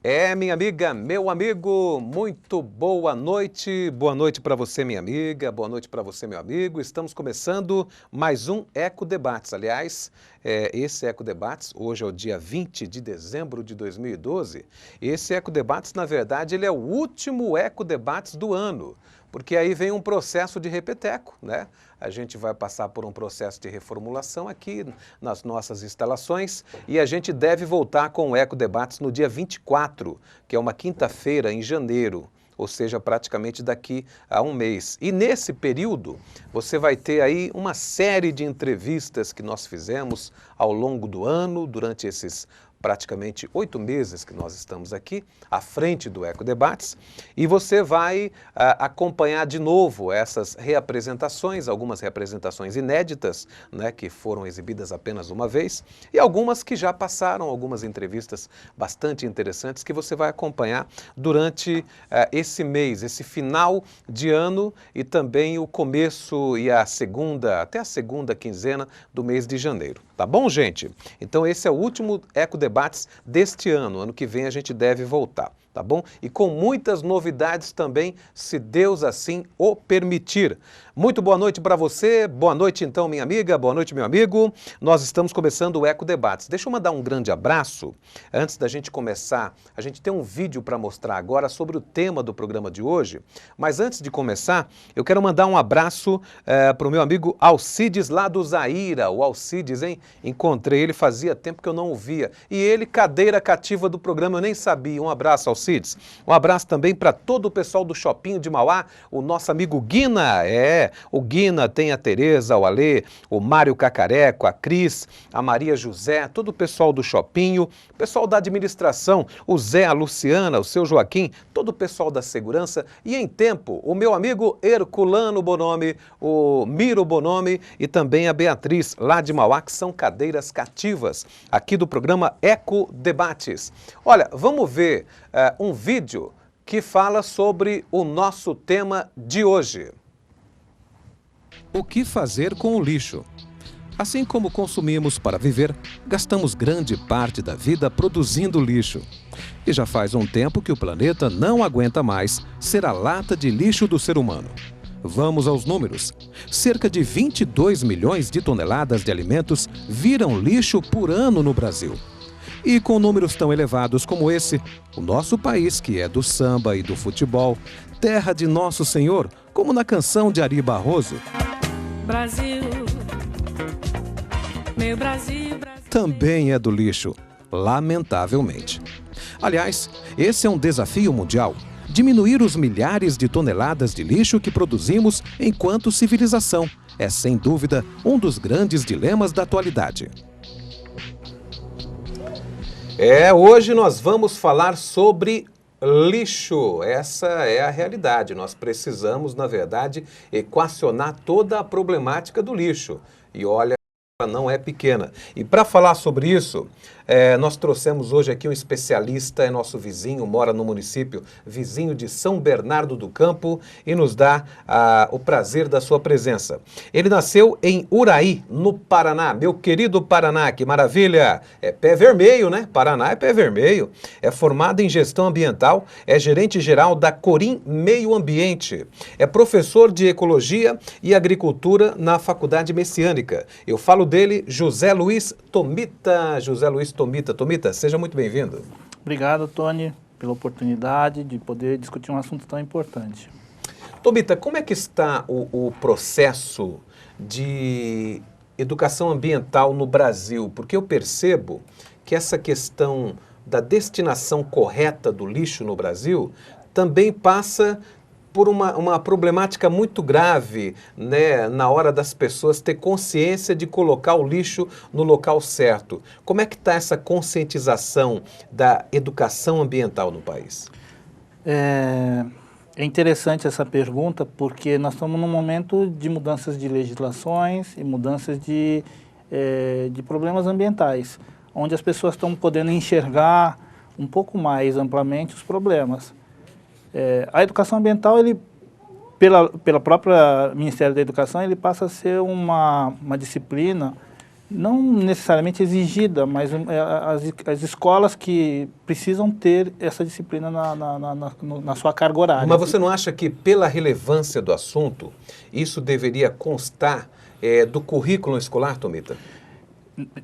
Minha amiga, meu amigo, muito boa noite. Boa noite para você, minha amiga. Boa noite para você, meu amigo. Estamos começando mais um Eco Debates. Aliás, esse Eco Debates, hoje é o dia 20 de dezembro de 2012. Esse Eco Debates, na verdade, ele é o último Eco Debates do ano, porque aí vem um processo de repeteco, né? A gente vai passar por um processo de reformulação aqui nas nossas instalações e a gente deve voltar com o Eco Debates no dia 24, que é uma quinta-feira em janeiro, ou seja, praticamente daqui a um mês. E nesse período, você vai ter aí uma série de entrevistas que nós fizemos ao longo do ano, durante esses praticamente 8 meses que nós estamos aqui, à frente do Eco Debates, e você vai acompanhar de novo essas reapresentações, algumas reapresentações inéditas, né, que foram exibidas apenas uma vez, e algumas que já passaram, algumas entrevistas bastante interessantes que você vai acompanhar durante esse mês, esse final de ano e também o começo e até a segunda quinzena do mês de janeiro. Tá bom, gente? Então esse é o último Eco Debates deste ano. Ano que vem a gente deve voltar, tá bom? E com muitas novidades também, se Deus assim o permitir. Muito boa noite para você, boa noite então minha amiga, boa noite meu amigo. Nós estamos começando o Eco Debates. Deixa eu mandar um grande abraço. Antes da gente começar, a gente tem um vídeo para mostrar agora sobre o tema do programa de hoje. Mas antes de começar, eu quero mandar um abraço para o meu amigo Alcides lá do Zaira. O Alcides, hein? Encontrei ele, fazia tempo que eu não o via. E ele, cadeira cativa do programa, eu nem sabia. Um abraço, Alcides. Um abraço também para todo o pessoal do Shopping de Mauá, o nosso amigo Guina. O Guina, tem a Tereza, o Alê, o Mário Cacareco, a Cris, a Maria José, todo o pessoal do Shopping, o pessoal da administração, o Zé, a Luciana, o seu Joaquim, todo o pessoal da segurança e em tempo, o meu amigo Herculano Bonomi, o Miro Bonomi e também a Beatriz, lá de Mauá, que são cadeiras cativas aqui do programa Eco Debates. Olha, vamos ver um vídeo que fala sobre o nosso tema de hoje. O que fazer com o lixo? Assim como consumimos para viver, gastamos grande parte da vida produzindo lixo. E já faz um tempo que o planeta não aguenta mais ser a lata de lixo do ser humano. Vamos aos números. Cerca de 22 milhões de toneladas de alimentos viram lixo por ano no Brasil. E com números tão elevados como esse, o nosso país, que é do samba e do futebol, terra de Nosso Senhor, como na canção de Ari Barroso, Brasil, meu Brasil, Brasil, também é do lixo, lamentavelmente. Aliás, esse é um desafio mundial. Diminuir os milhares de toneladas de lixo que produzimos enquanto civilização é, sem dúvida, um dos grandes dilemas da atualidade. Hoje nós vamos falar sobre lixo. Essa é a realidade. Nós precisamos, na verdade, equacionar toda a problemática do lixo. E olha, não é pequena. E para falar sobre isso, nós trouxemos hoje aqui um especialista, é nosso vizinho, mora no município, vizinho de São Bernardo do Campo, e nos dá o prazer da sua presença. Ele nasceu em Uraí, no Paraná. Meu querido Paraná, que maravilha! É pé vermelho, né? Paraná é pé vermelho. É formado em gestão ambiental, é gerente geral da Corim Meio Ambiente. É professor de ecologia e agricultura na Faculdade Messiânica. Eu falo dele, José Luiz Tomita. José Luiz Tomita. Tomita, seja muito bem-vindo. Obrigado, Tony, pela oportunidade de poder discutir um assunto tão importante. Tomita, como é que está o processo de educação ambiental no Brasil? Porque eu percebo que essa questão da destinação correta do lixo no Brasil também passa por uma problemática muito grave, né, na hora das pessoas ter consciência de colocar o lixo no local certo. Como é que está essa conscientização da educação ambiental no país? É interessante essa pergunta porque nós estamos num momento de mudanças de legislações e mudanças de problemas ambientais, onde as pessoas estão podendo enxergar um pouco mais amplamente os problemas. A educação ambiental, pela própria Ministério da Educação, ele passa a ser uma disciplina Não necessariamente exigida, mas as escolas que precisam ter essa disciplina na sua carga horária. Mas você não acha que, pela relevância do assunto, isso deveria constar do currículo escolar, Tomita?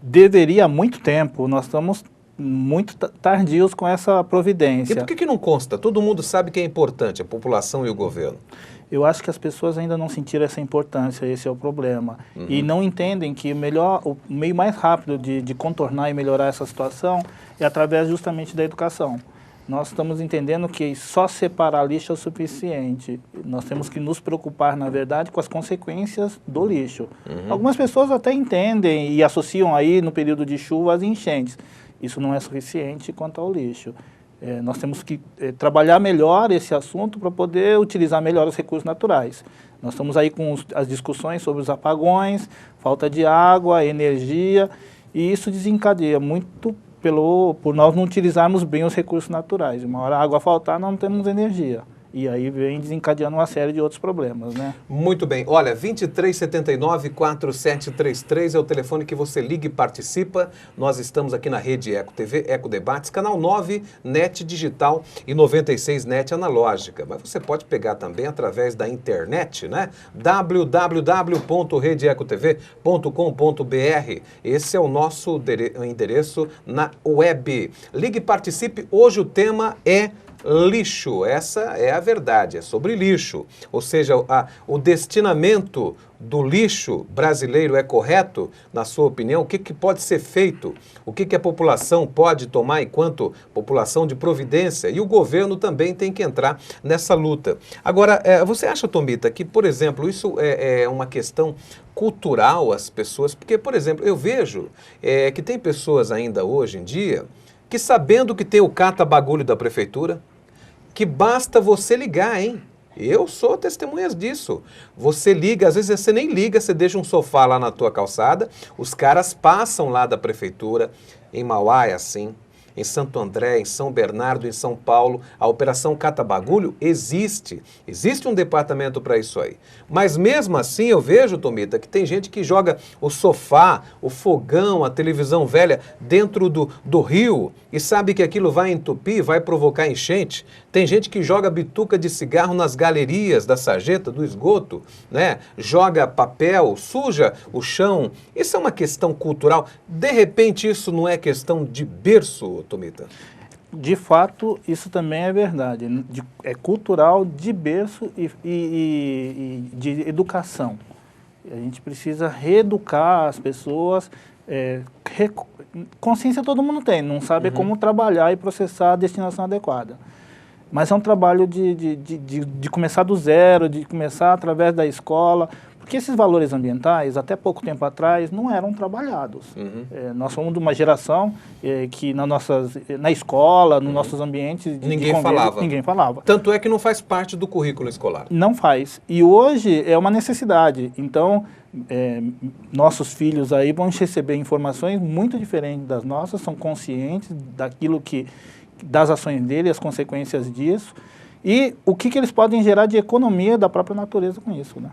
Deveria há muito tempo, nós estamos muito tardios com essa providência. E por que não consta? Todo mundo sabe que é importante, a população e o governo. Eu acho que as pessoas ainda não sentiram essa importância, esse é o problema. E não entendem que o meio mais rápido de contornar e melhorar essa situação é através justamente da educação. Nós estamos entendendo que só separar lixo é o suficiente. Nós temos que nos preocupar, na verdade, com as consequências do lixo. Algumas pessoas até entendem e associam aí no período de chuva as enchentes. Isso não é suficiente quanto ao lixo. Nós temos que trabalhar melhor esse assunto para poder utilizar melhor os recursos naturais. Nós estamos aí com as discussões sobre os apagões, falta de água, energia, e isso desencadeia muito por nós não utilizarmos bem os recursos naturais. Uma hora a água faltar, nós não temos energia. E aí vem desencadeando uma série de outros problemas, né? Muito bem. Olha, 2379-4733 é o telefone que você liga e participa. Nós estamos aqui na Rede Eco TV, Eco Debates, canal 9, NET Digital e 96 NET Analógica. Mas você pode pegar também através da internet, né? www.redeecotv.com.br. Esse é o nosso endereço na web. Ligue e participe. Hoje o tema é lixo. Essa é a verdade, é sobre lixo. Ou seja, o destinamento do lixo brasileiro é correto, na sua opinião? O que pode ser feito? O que a população pode tomar enquanto população de providência? E o governo também tem que entrar nessa luta. Agora, você acha, Tomita, que, por exemplo, isso é uma questão cultural, as pessoas? Porque, por exemplo, eu vejo que tem pessoas ainda hoje em dia que, sabendo que tem o cata-bagulho da prefeitura, que basta você ligar, hein? Eu sou testemunhas disso. Você liga, às vezes você nem liga, você deixa um sofá lá na tua calçada, os caras passam lá da prefeitura, em Mauá é assim, em Santo André, em São Bernardo, em São Paulo, a Operação Cata-Bagulho existe. Existe um departamento para isso aí. Mas mesmo assim eu vejo, Tomita, que tem gente que joga o sofá, o fogão, a televisão velha dentro do rio e sabe que aquilo vai entupir, vai provocar enchente. Tem gente que joga bituca de cigarro nas galerias da sarjeta, do esgoto, né? Joga papel, suja o chão. Isso é uma questão cultural. De repente isso não é questão de berço, Tomita? De fato, isso também é verdade. É cultural de berço e de educação. A gente precisa reeducar as pessoas. Consciência todo mundo tem, não sabe como trabalhar e processar a destinação adequada. Mas é um trabalho de começar do zero, de começar através da escola, porque esses valores ambientais, até pouco tempo atrás, não eram trabalhados. Nós somos de uma geração que na escola, nos nossos ambientes ninguém falava. Ninguém falava. Tanto é que não faz parte do currículo escolar. Não faz. E hoje é uma necessidade. Então, nossos filhos aí vão receber informações muito diferentes das nossas, são conscientes daquilo das ações dele, as consequências disso, e o que eles podem gerar de economia da própria natureza com isso, né?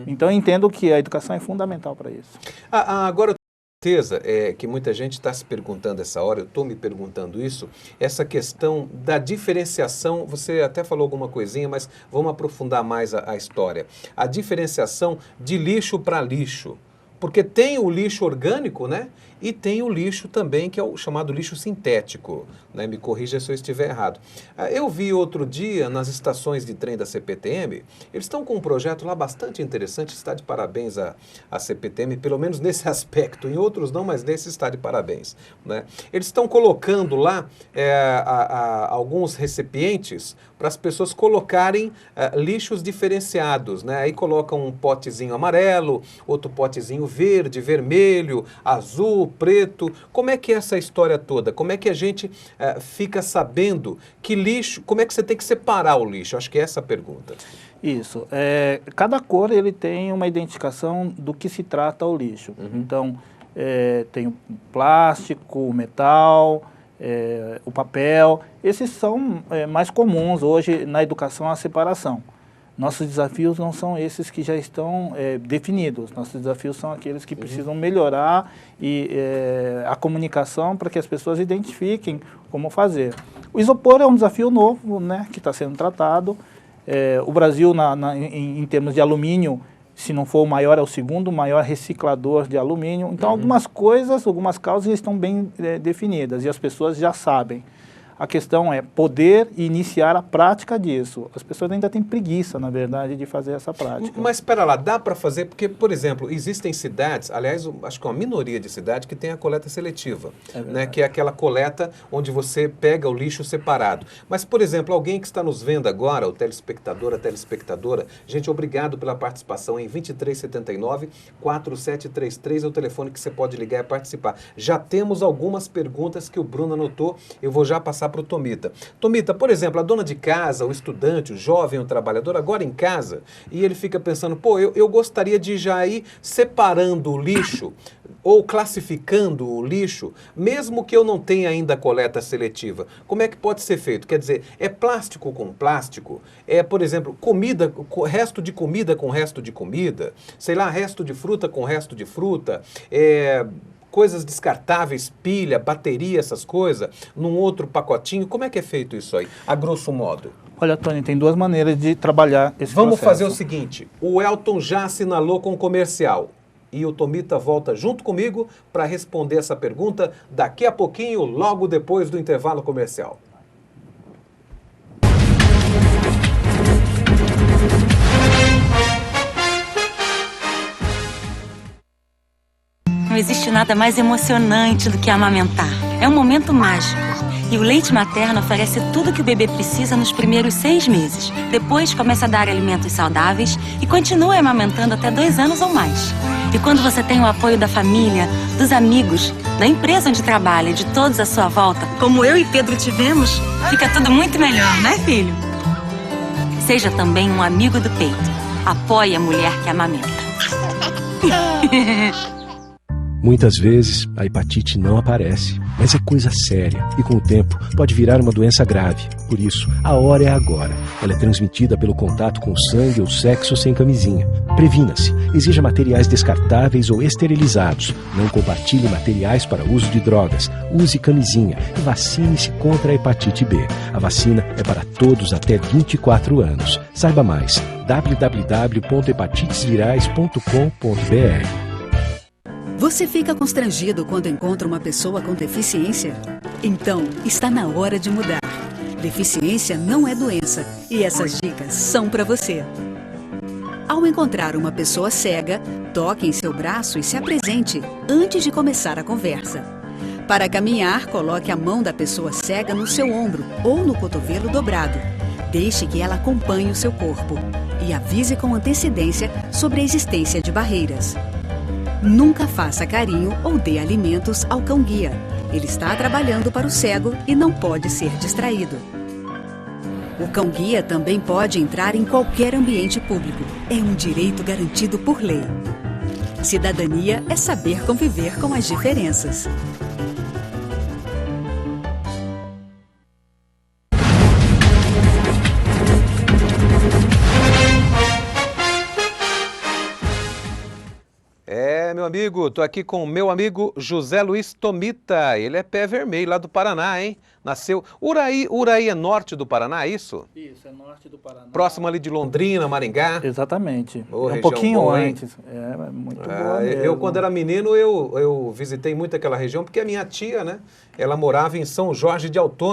Então eu entendo que a educação é fundamental para isso. Agora, eu tenho certeza que muita gente está se perguntando essa hora, eu estou me perguntando isso, essa questão da diferenciação, você até falou alguma coisinha, mas vamos aprofundar mais a história. A diferenciação de lixo para lixo. Porque tem o lixo orgânico, né? E tem o lixo também, que é o chamado lixo sintético, né? Me corrija se eu estiver errado. Eu vi outro dia, nas estações de trem da CPTM, eles estão com um projeto lá bastante interessante, está de parabéns a CPTM, pelo menos nesse aspecto, em outros não, mas nesse está de parabéns, né? Eles estão colocando lá alguns recipientes para as pessoas colocarem lixos diferenciados, né? Aí colocam um potezinho amarelo, outro potezinho verde, vermelho, azul, preto. Como é que é essa história toda? Como é que a gente fica sabendo que lixo, como é que você tem que separar o lixo? Acho que é essa a pergunta. Isso. Cada cor ele tem uma identificação do que se trata o lixo. Então, tem o plástico, o metal, o papel. Esses são mais comuns hoje na educação, a separação. Nossos desafios não são esses que já estão definidos. Nossos desafios são aqueles que precisam melhorar a comunicação para que as pessoas identifiquem como fazer. O isopor é um desafio novo, né, que está sendo tratado. O Brasil, em termos de alumínio, se não for o maior, é o segundo maior reciclador de alumínio. Então, algumas causas estão bem definidas e as pessoas já sabem. A questão é poder iniciar a prática disso. As pessoas ainda têm preguiça, na verdade, de fazer essa prática. Mas espera lá, dá para fazer? Porque, por exemplo, existem cidades, aliás, acho que uma minoria de cidade que tem a coleta seletiva, né, que é aquela coleta onde você pega o lixo separado. Mas, por exemplo, alguém que está nos vendo agora, o telespectador, a telespectadora, gente, obrigado pela participação em 2379-4733 é o telefone que você pode ligar e participar. Já temos algumas perguntas que o Bruno anotou, eu vou já passar para o Tomita. Tomita, por exemplo, a dona de casa, o estudante, o jovem, o trabalhador, agora em casa, e ele fica pensando, pô, eu gostaria de já ir separando o lixo ou classificando o lixo, mesmo que eu não tenha ainda a coleta seletiva. Como é que pode ser feito? Quer dizer, é plástico com plástico? É, por exemplo, comida, resto de comida com resto de comida? Sei lá, resto de fruta com resto de fruta? Coisas descartáveis, pilha, bateria, essas coisas, num outro pacotinho. Como é que é feito isso aí, a grosso modo? Olha, Tony, tem duas maneiras de trabalhar esse Vamos processo. fazer o seguinte, o Elton já assinalou com o comercial e o Tomita volta junto comigo para responder essa pergunta daqui a pouquinho, logo depois do intervalo comercial. Não existe nada mais emocionante do que amamentar. É um momento mágico. E o leite materno oferece tudo o que o bebê precisa nos primeiros 6 meses. Depois, começa a dar alimentos saudáveis e continua amamentando até 2 anos ou mais. E quando você tem o apoio da família, dos amigos, da empresa onde trabalha e de todos à sua volta, como eu e Pedro tivemos, fica tudo muito melhor, né, filho? Seja também um amigo do peito. Apoie a mulher que amamenta. Muitas vezes, a hepatite não aparece, mas é coisa séria e, com o tempo, pode virar uma doença grave. Por isso, a hora é agora. Ela é transmitida pelo contato com o sangue ou sexo sem camisinha. Previna-se. Exija materiais descartáveis ou esterilizados. Não compartilhe materiais para uso de drogas. Use camisinha e vacine-se contra a hepatite B. A vacina é para todos até 24 anos. Saiba mais. www.hepatitesvirais.com.br. Você fica constrangido quando encontra uma pessoa com deficiência? Então, está na hora de mudar. Deficiência não é doença e essas dicas são para você. Ao encontrar uma pessoa cega, toque em seu braço e se apresente antes de começar a conversa. Para caminhar, coloque a mão da pessoa cega no seu ombro ou no cotovelo dobrado. Deixe que ela acompanhe o seu corpo e avise com antecedência sobre a existência de barreiras. Nunca faça carinho ou dê alimentos ao cão-guia. Ele está trabalhando para o cego e não pode ser distraído. O cão-guia também pode entrar em qualquer ambiente público. É um direito garantido por lei. Cidadania é saber conviver com as diferenças. Meu amigo, tô aqui com o meu amigo José Luiz Tomita, ele é pé vermelho lá do Paraná, hein? Nasceu, Uraí é norte do Paraná, é isso? Isso, é norte do Paraná. Próximo ali de Londrina, Maringá? Exatamente, Oh, é um pouquinho boa, antes, é muito boa mesmo. Eu quando era menino, eu visitei muito aquela região, porque a minha tia, né, ela morava em São Jorge de Autônia,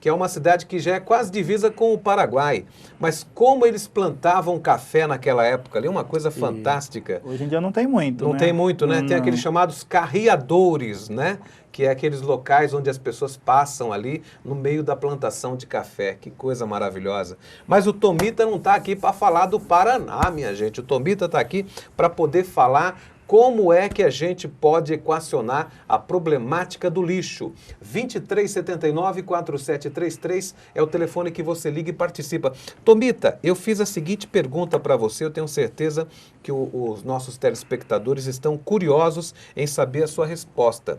que é uma cidade que já é quase divisa com o Paraguai. Mas como eles plantavam café naquela época ali, uma coisa fantástica. Hoje em dia não tem muito, Não né? tem muito, né? Não. Tem aqueles chamados carreadores, né? Que é aqueles locais onde as pessoas passam ali no meio da plantação de café. Que coisa maravilhosa. Mas o Tomita não está aqui para falar do Paraná, minha gente. O Tomita está aqui para poder falar como é que a gente pode equacionar a problemática do lixo. 2379-4733 é o telefone que você liga e participa. Tomita, eu fiz a seguinte pergunta para você, eu tenho certeza que os nossos telespectadores estão curiosos em saber a sua resposta.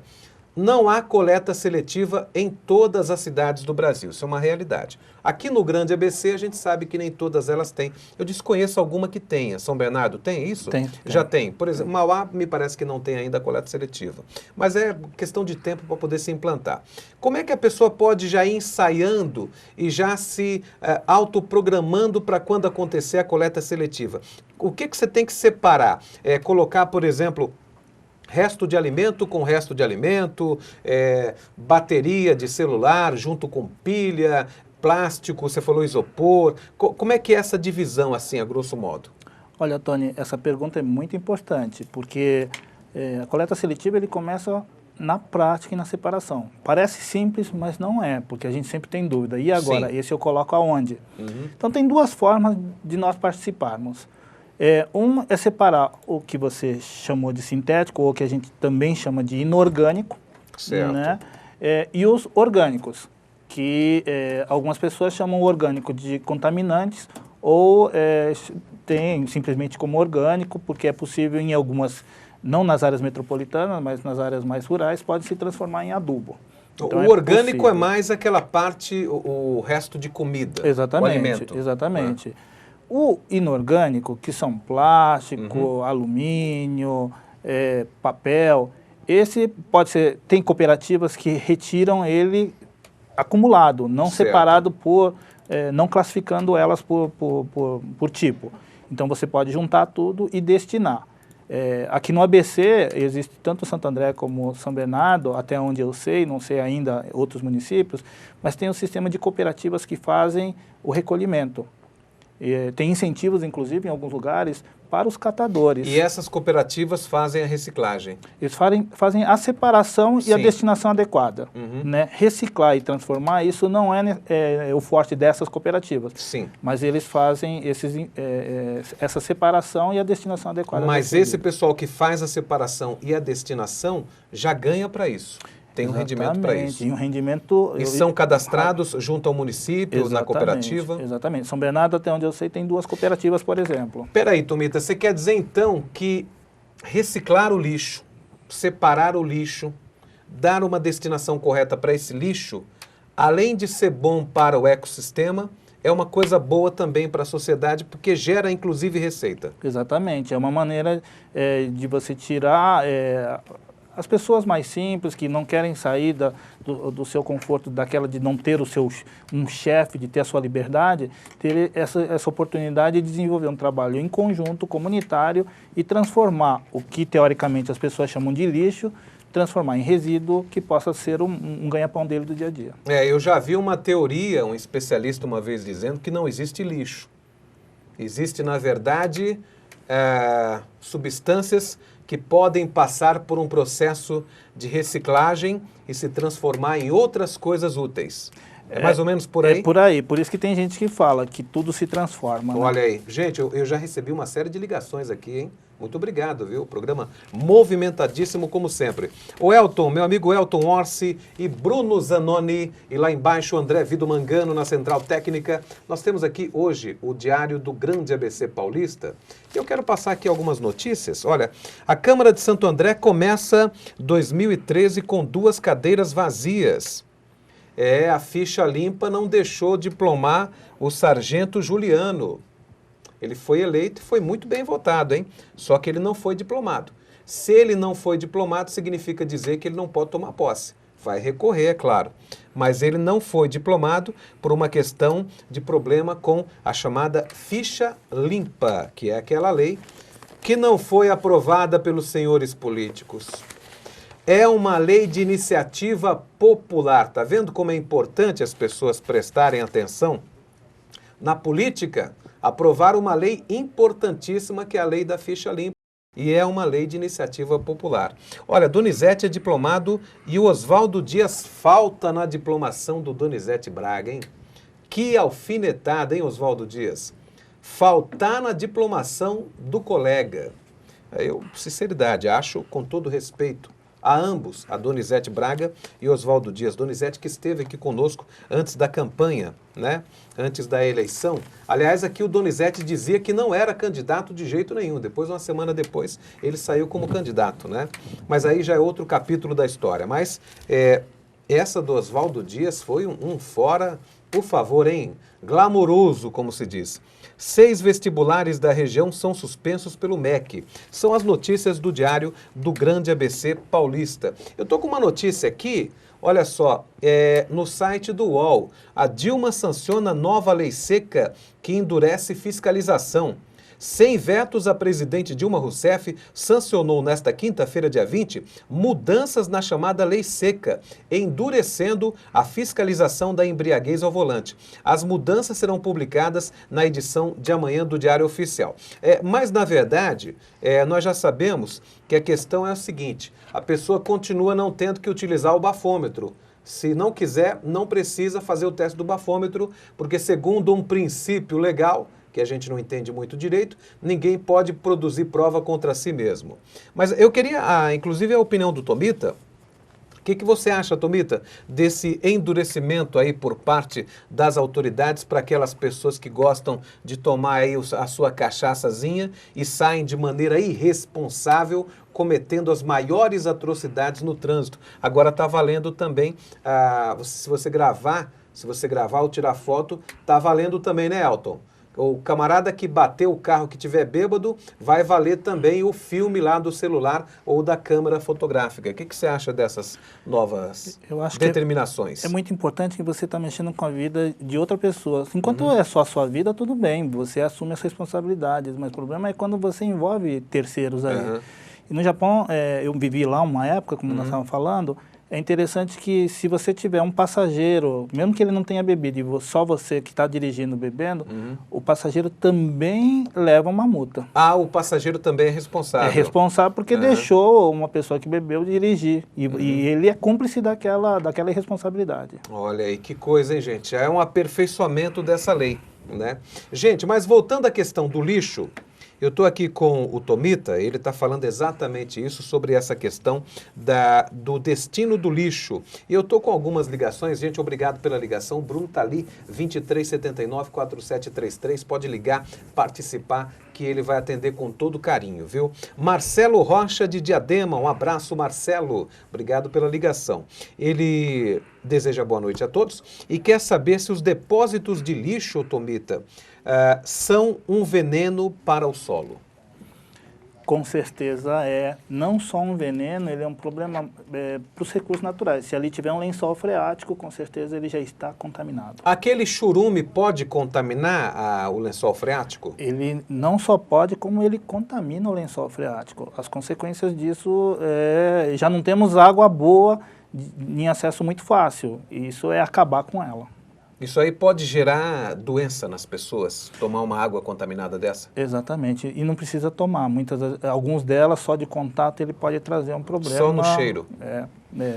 não há coleta seletiva em todas as cidades do Brasil. Isso é uma realidade. Aqui no Grande ABC, a gente sabe que nem todas elas têm. Eu desconheço alguma que tenha. São Bernardo tem isso? Tem. Já tem. Por exemplo, Mauá me parece que não tem ainda a coleta seletiva. Mas é questão de tempo para poder se implantar. Como é que a pessoa pode já ir ensaiando e já se autoprogramando para quando acontecer a coleta seletiva? O que você tem que separar? Colocar, por exemplo, resto de alimento com resto de alimento, bateria de celular junto com pilha, plástico, você falou isopor. Como é que é essa divisão, assim, a grosso modo? Olha, Tony, essa pergunta é muito importante, porque a coleta seletiva ele começa na prática e na separação. Parece simples, mas não é, porque a gente sempre tem dúvida. E agora, Sim. esse eu coloco aonde? Uhum. Então, tem duas formas de nós participarmos. Uma é separar o que você chamou de sintético, ou que a gente também chama de inorgânico, Certo. né? E os orgânicos, que algumas pessoas chamam orgânico de contaminantes, ou tem simplesmente como orgânico, porque é possível em algumas, não nas áreas metropolitanas, mas nas áreas mais rurais, pode se transformar em adubo. Então, o orgânico possível. é mais aquela parte, o resto de comida, Exatamente, o alimento. exatamente. O inorgânico, que são plástico, alumínio, papel, esse pode ser, tem cooperativas que retiram ele acumulado, não Certo. separado não classificando elas por tipo. Então você pode juntar tudo e destinar. Aqui no ABC existe tanto Santo André como São Bernardo, até onde eu sei, não sei ainda outros municípios, mas tem um sistema de cooperativas que fazem o recolhimento. Tem incentivos, inclusive, em alguns lugares, para os catadores. E essas cooperativas fazem a reciclagem. Eles fazem a separação e a Sim. destinação adequada. Uhum. Né? Reciclar e transformar, isso não é o forte dessas cooperativas. Sim. Mas eles fazem essa separação e a destinação adequada. Mas esse pessoal que faz a separação e a destinação já ganha para isso. Tem um rendimento para isso. E um rendimento... E são cadastrados junto ao município, na cooperativa? Exatamente. São Bernardo, até onde eu sei, tem 2 cooperativas, por exemplo. Peraí, Tomita, você quer dizer então que reciclar o lixo, separar o lixo, dar uma destinação correta para esse lixo, além de ser bom para o ecossistema, é uma coisa boa também para a sociedade, porque gera inclusive receita? Exatamente. É uma maneira de você tirar... as pessoas mais simples, que não querem sair do seu conforto, daquela de não ter um chefe, de ter a sua liberdade, ter essa oportunidade de desenvolver um trabalho em conjunto, comunitário, e transformar o que teoricamente as pessoas chamam de lixo, transformar em resíduo que possa ser um ganha-pão dele do dia a dia. Eu já vi uma teoria, um especialista uma vez dizendo que não existe lixo. Existe, na verdade, substâncias que podem passar por um processo de reciclagem e se transformar em outras coisas úteis. É mais ou menos por aí? É por aí. Por isso que tem gente que fala que tudo se transforma. Olha aí. Gente, eu já recebi uma série de ligações aqui, hein? Muito obrigado, viu? Programa movimentadíssimo, como sempre. O Elton, meu amigo Elton Orsi e Bruno Zanoni, e lá embaixo André Vido Mangano na Central Técnica. Nós temos aqui hoje o Diário do Grande ABC Paulista. Eu quero passar aqui algumas notícias. Olha, a Câmara de Santo André começa 2013 com 2 cadeiras vazias. A ficha limpa não deixou diplomar o sargento Juliano. Ele foi eleito e foi muito bem votado, hein? Só que ele não foi diplomado. Se ele não foi diplomado, significa dizer que ele não pode tomar posse. Vai recorrer, é claro. Mas ele não foi diplomado por uma questão de problema com a chamada ficha limpa, que é aquela lei que não foi aprovada pelos senhores políticos. É uma lei de iniciativa popular. Tá vendo como é importante as pessoas prestarem atenção? Na política, aprovar uma lei importantíssima, que é a lei da ficha limpa, e é uma lei de iniciativa popular. Olha, Donizete é diplomado e o Oswaldo Dias falta na diplomação do Donizete Braga, hein? Que alfinetada, hein, Oswaldo Dias? Faltar na diplomação do colega. Eu, sinceridade, acho, com todo respeito, a ambos, a Donizete Braga e Oswaldo Dias. Donizete que esteve aqui conosco antes da campanha, né? Antes da eleição. Aliás, aqui o Donizete dizia que não era candidato de jeito nenhum. Depois, uma semana depois, ele saiu como candidato, né? Mas aí já é outro capítulo da história. Mas essa do Oswaldo Dias foi um fora, por favor, hein? Glamouroso, como se diz. 6 vestibulares da região são suspensos pelo MEC. São as notícias do Diário do Grande ABC Paulista. Eu estou com uma notícia aqui, olha só, no site do UOL. A Dilma sanciona nova lei seca que endurece fiscalização. Sem vetos, a presidente Dilma Rousseff sancionou nesta quinta-feira, dia 20, mudanças na chamada Lei Seca, endurecendo a fiscalização da embriaguez ao volante. As mudanças serão publicadas na edição de amanhã do Diário Oficial. Mas, na verdade, nós já sabemos que a questão é a seguinte, a pessoa continua não tendo que utilizar o bafômetro. Se não quiser, não precisa fazer o teste do bafômetro, porque segundo um princípio legal, que a gente não entende muito direito, ninguém pode produzir prova contra si mesmo. Mas eu queria, inclusive, a opinião do Tomita. O que você acha, Tomita, desse endurecimento aí por parte das autoridades para aquelas pessoas que gostam de tomar aí a sua cachaçazinha e saem de maneira irresponsável, cometendo as maiores atrocidades no trânsito? Agora está valendo também, se você gravar ou tirar foto, está valendo também, né, Elton? O camarada que bateu o carro que tiver bêbado, vai valer também o filme lá do celular ou da câmera fotográfica. O que você acha dessas novas determinações? É muito importante que você está mexendo com a vida de outra pessoa. Enquanto é só a sua vida, tudo bem, você assume as responsabilidades, mas o problema é quando você envolve terceiros aí. E no Japão, eu vivi lá uma época, como nós estávamos falando, é interessante que se você tiver um passageiro, mesmo que ele não tenha bebido, e só você que está dirigindo bebendo, o passageiro também leva uma multa. Ah, o passageiro também é responsável. É responsável porque deixou uma pessoa que bebeu dirigir. E ele é cúmplice daquela irresponsabilidade. Olha aí, que coisa, hein, gente? É um aperfeiçoamento dessa lei, né? Gente, mas voltando à questão do lixo, eu estou aqui com o Tomita, ele está falando exatamente isso, sobre essa questão do destino do lixo. E eu estou com algumas ligações, gente, obrigado pela ligação. O Bruno está ali, 2379-4733, pode ligar, participar, que ele vai atender com todo carinho, viu? Marcelo Rocha de Diadema, um abraço, Marcelo, obrigado pela ligação. Ele deseja boa noite a todos e quer saber se os depósitos de lixo, Tomita, são um veneno para o solo. Com certeza é. Não só um veneno, ele é um problema para os recursos naturais. Se ali tiver um lençol freático, com certeza ele já está contaminado. Aquele churume pode contaminar o lençol freático? Ele não só pode, como ele contamina o lençol freático. As consequências disso, já não temos água boa em acesso muito fácil. Isso é acabar com ela. Isso aí pode gerar doença nas pessoas, tomar uma água contaminada dessa? Exatamente, e não precisa tomar. Alguns delas, só de contato, ele pode trazer um problema. Só no cheiro?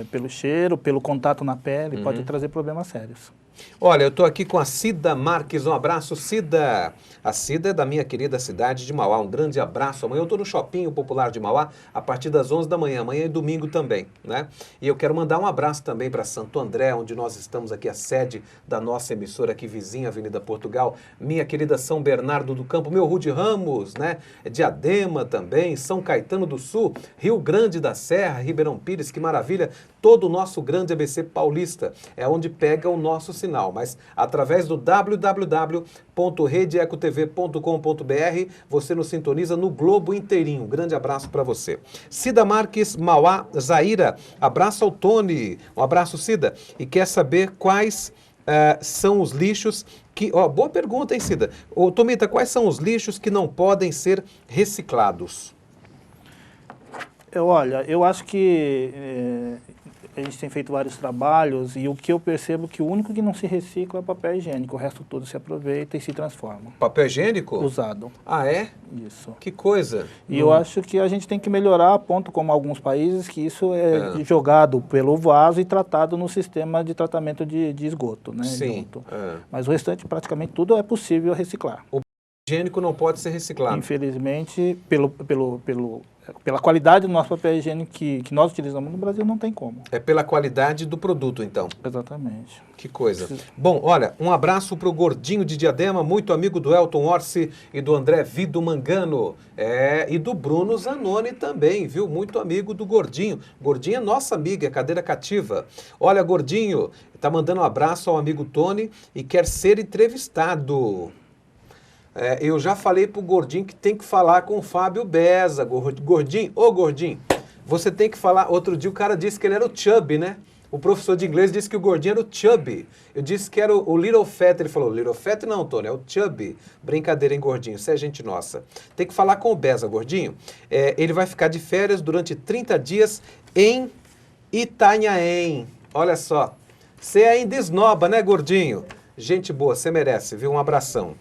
Pelo cheiro, pelo contato na pele, pode trazer problemas sérios. Olha, eu estou aqui com a Cida Marques, um abraço, Cida. A Cida é da minha querida cidade de Mauá, um grande abraço. Amanhã eu estou no Shopping Popular de Mauá, a partir das 11 da manhã, amanhã é domingo também, né? E eu quero mandar um abraço também para Santo André, onde nós estamos aqui, a sede da nossa emissora aqui vizinha, Avenida Portugal, minha querida São Bernardo do Campo, meu Rude Ramos, né? Diadema também, São Caetano do Sul, Rio Grande da Serra, Ribeirão Pires, que maravilha, todo o nosso grande ABC paulista, é onde pega o nosso sinal, mas através do www.redeecotv.com.br você nos sintoniza no globo inteirinho. Um grande abraço para você. Cida Marques, Mauá, Zaira, abraço ao Tony, um abraço, Cida, e quer saber quais são os lixos que... boa pergunta, hein, Cida? Tomita, quais são os lixos que não podem ser reciclados? Olha, eu acho que a gente tem feito vários trabalhos e o que eu percebo é que o único que não se recicla é o papel higiênico, o resto tudo se aproveita e se transforma. Papel higiênico? Usado. Ah, é? Isso. Que coisa. E eu acho que a gente tem que melhorar a ponto, como alguns países, que isso é jogado pelo vaso e tratado no sistema de tratamento de esgoto, né? Sim. Mas o restante, praticamente tudo, é possível reciclar. higiênico não pode ser reciclado. Infelizmente, pela qualidade do nosso papel higiênico que nós utilizamos no Brasil, não tem como. É pela qualidade do produto, então. Exatamente. Que coisa. Bom, olha, um abraço para o Gordinho de Diadema, muito amigo do Elton Orsi e do André Vido Mangano. E do Bruno Zanoni também, viu? Muito amigo do Gordinho. Gordinho é nossa amiga, é cadeira cativa. Olha, Gordinho, tá mandando um abraço ao amigo Tony e quer ser entrevistado. Eu já falei pro Gordinho que tem que falar com o Fábio Beza. Gordinho, Gordinho, você tem que falar. Outro dia o cara disse que ele era o Chubby, né? O professor de inglês disse que o Gordinho era o Chubby. Eu disse que era o Little Fat. Ele falou, Little Fat não, Tony, é o Chubby. Brincadeira, hein, Gordinho? Você é gente nossa. Tem que falar com o Beza, Gordinho. Ele vai ficar de férias durante 30 dias em Itanhaém. Olha só. Você ainda esnoba, né, Gordinho? Gente boa, você merece, viu? Um abração.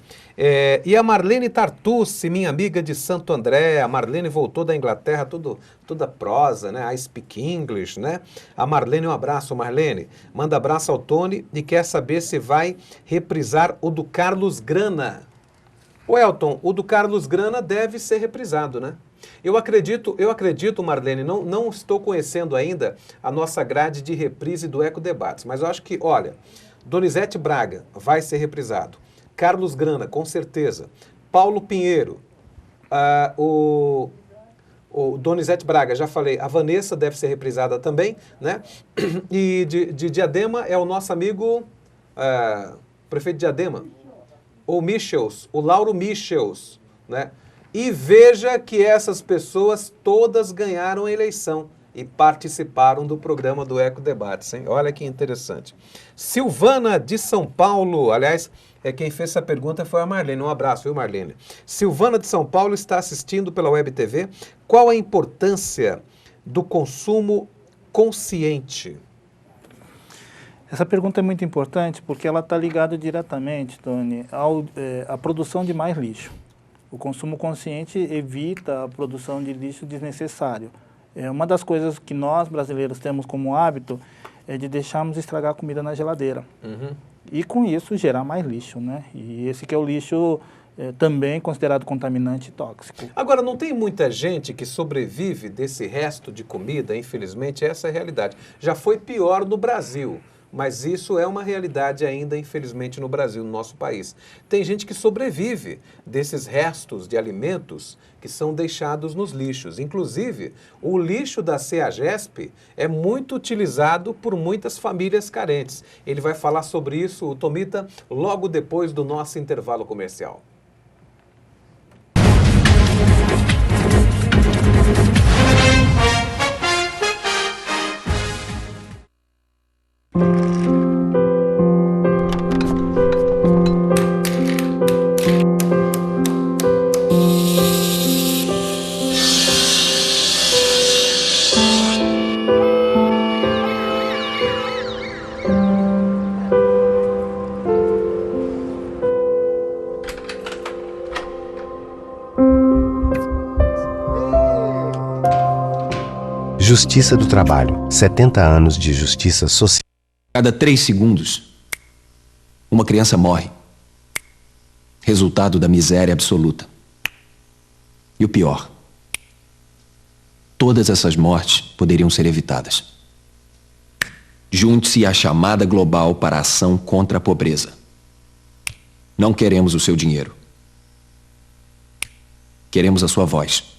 E a Marlene Tartucci, minha amiga de Santo André, a Marlene voltou da Inglaterra, toda prosa, né? I speak English, né? A Marlene, um abraço, Marlene. Manda abraço ao Tony e quer saber se vai reprisar o do Carlos Grana. O Elton, o do Carlos Grana deve ser reprisado, né? Eu acredito, Marlene, não estou conhecendo ainda a nossa grade de reprise do Eco Debates, mas eu acho que, olha, Donizete Braga vai ser reprisado. Carlos Grana, com certeza. Paulo Pinheiro, o Donizete Braga, já falei. A Vanessa deve ser reprisada também, né? E de Diadema é o nosso amigo prefeito de Diadema, o Lauro Michels, né? E veja que essas pessoas todas ganharam a eleição e participaram do programa do Eco Debates, hein? Olha que interessante. Silvana de São Paulo, aliás, quem fez essa pergunta foi a Marlene. Um abraço, viu, Marlene? Silvana de São Paulo está assistindo pela Web TV. Qual a importância do consumo consciente? Essa pergunta é muito importante porque ela está ligada diretamente, Tony, à produção de mais lixo. O consumo consciente evita a produção de lixo desnecessário. Uma das coisas que nós, brasileiros, temos como hábito é de deixarmos estragar a comida na geladeira. Uhum. E, com isso, gerar mais lixo, né? E esse que é o lixo também considerado contaminante e tóxico. Agora, não tem muita gente que sobrevive desse resto de comida, infelizmente, essa é a realidade. Já foi pior no Brasil. Mas isso é uma realidade ainda, infelizmente, no Brasil, no nosso país. Tem gente que sobrevive desses restos de alimentos que são deixados nos lixos. Inclusive, o lixo da CEAGESP é muito utilizado por muitas famílias carentes. Ele vai falar sobre isso, o Tomita, logo depois do nosso intervalo comercial. Justiça do Trabalho. 70 anos de justiça social. Cada 3 segundos, uma criança morre. Resultado da miséria absoluta. E o pior, todas essas mortes poderiam ser evitadas. Junte-se à chamada global para a ação contra a pobreza. Não queremos o seu dinheiro. Queremos a sua voz.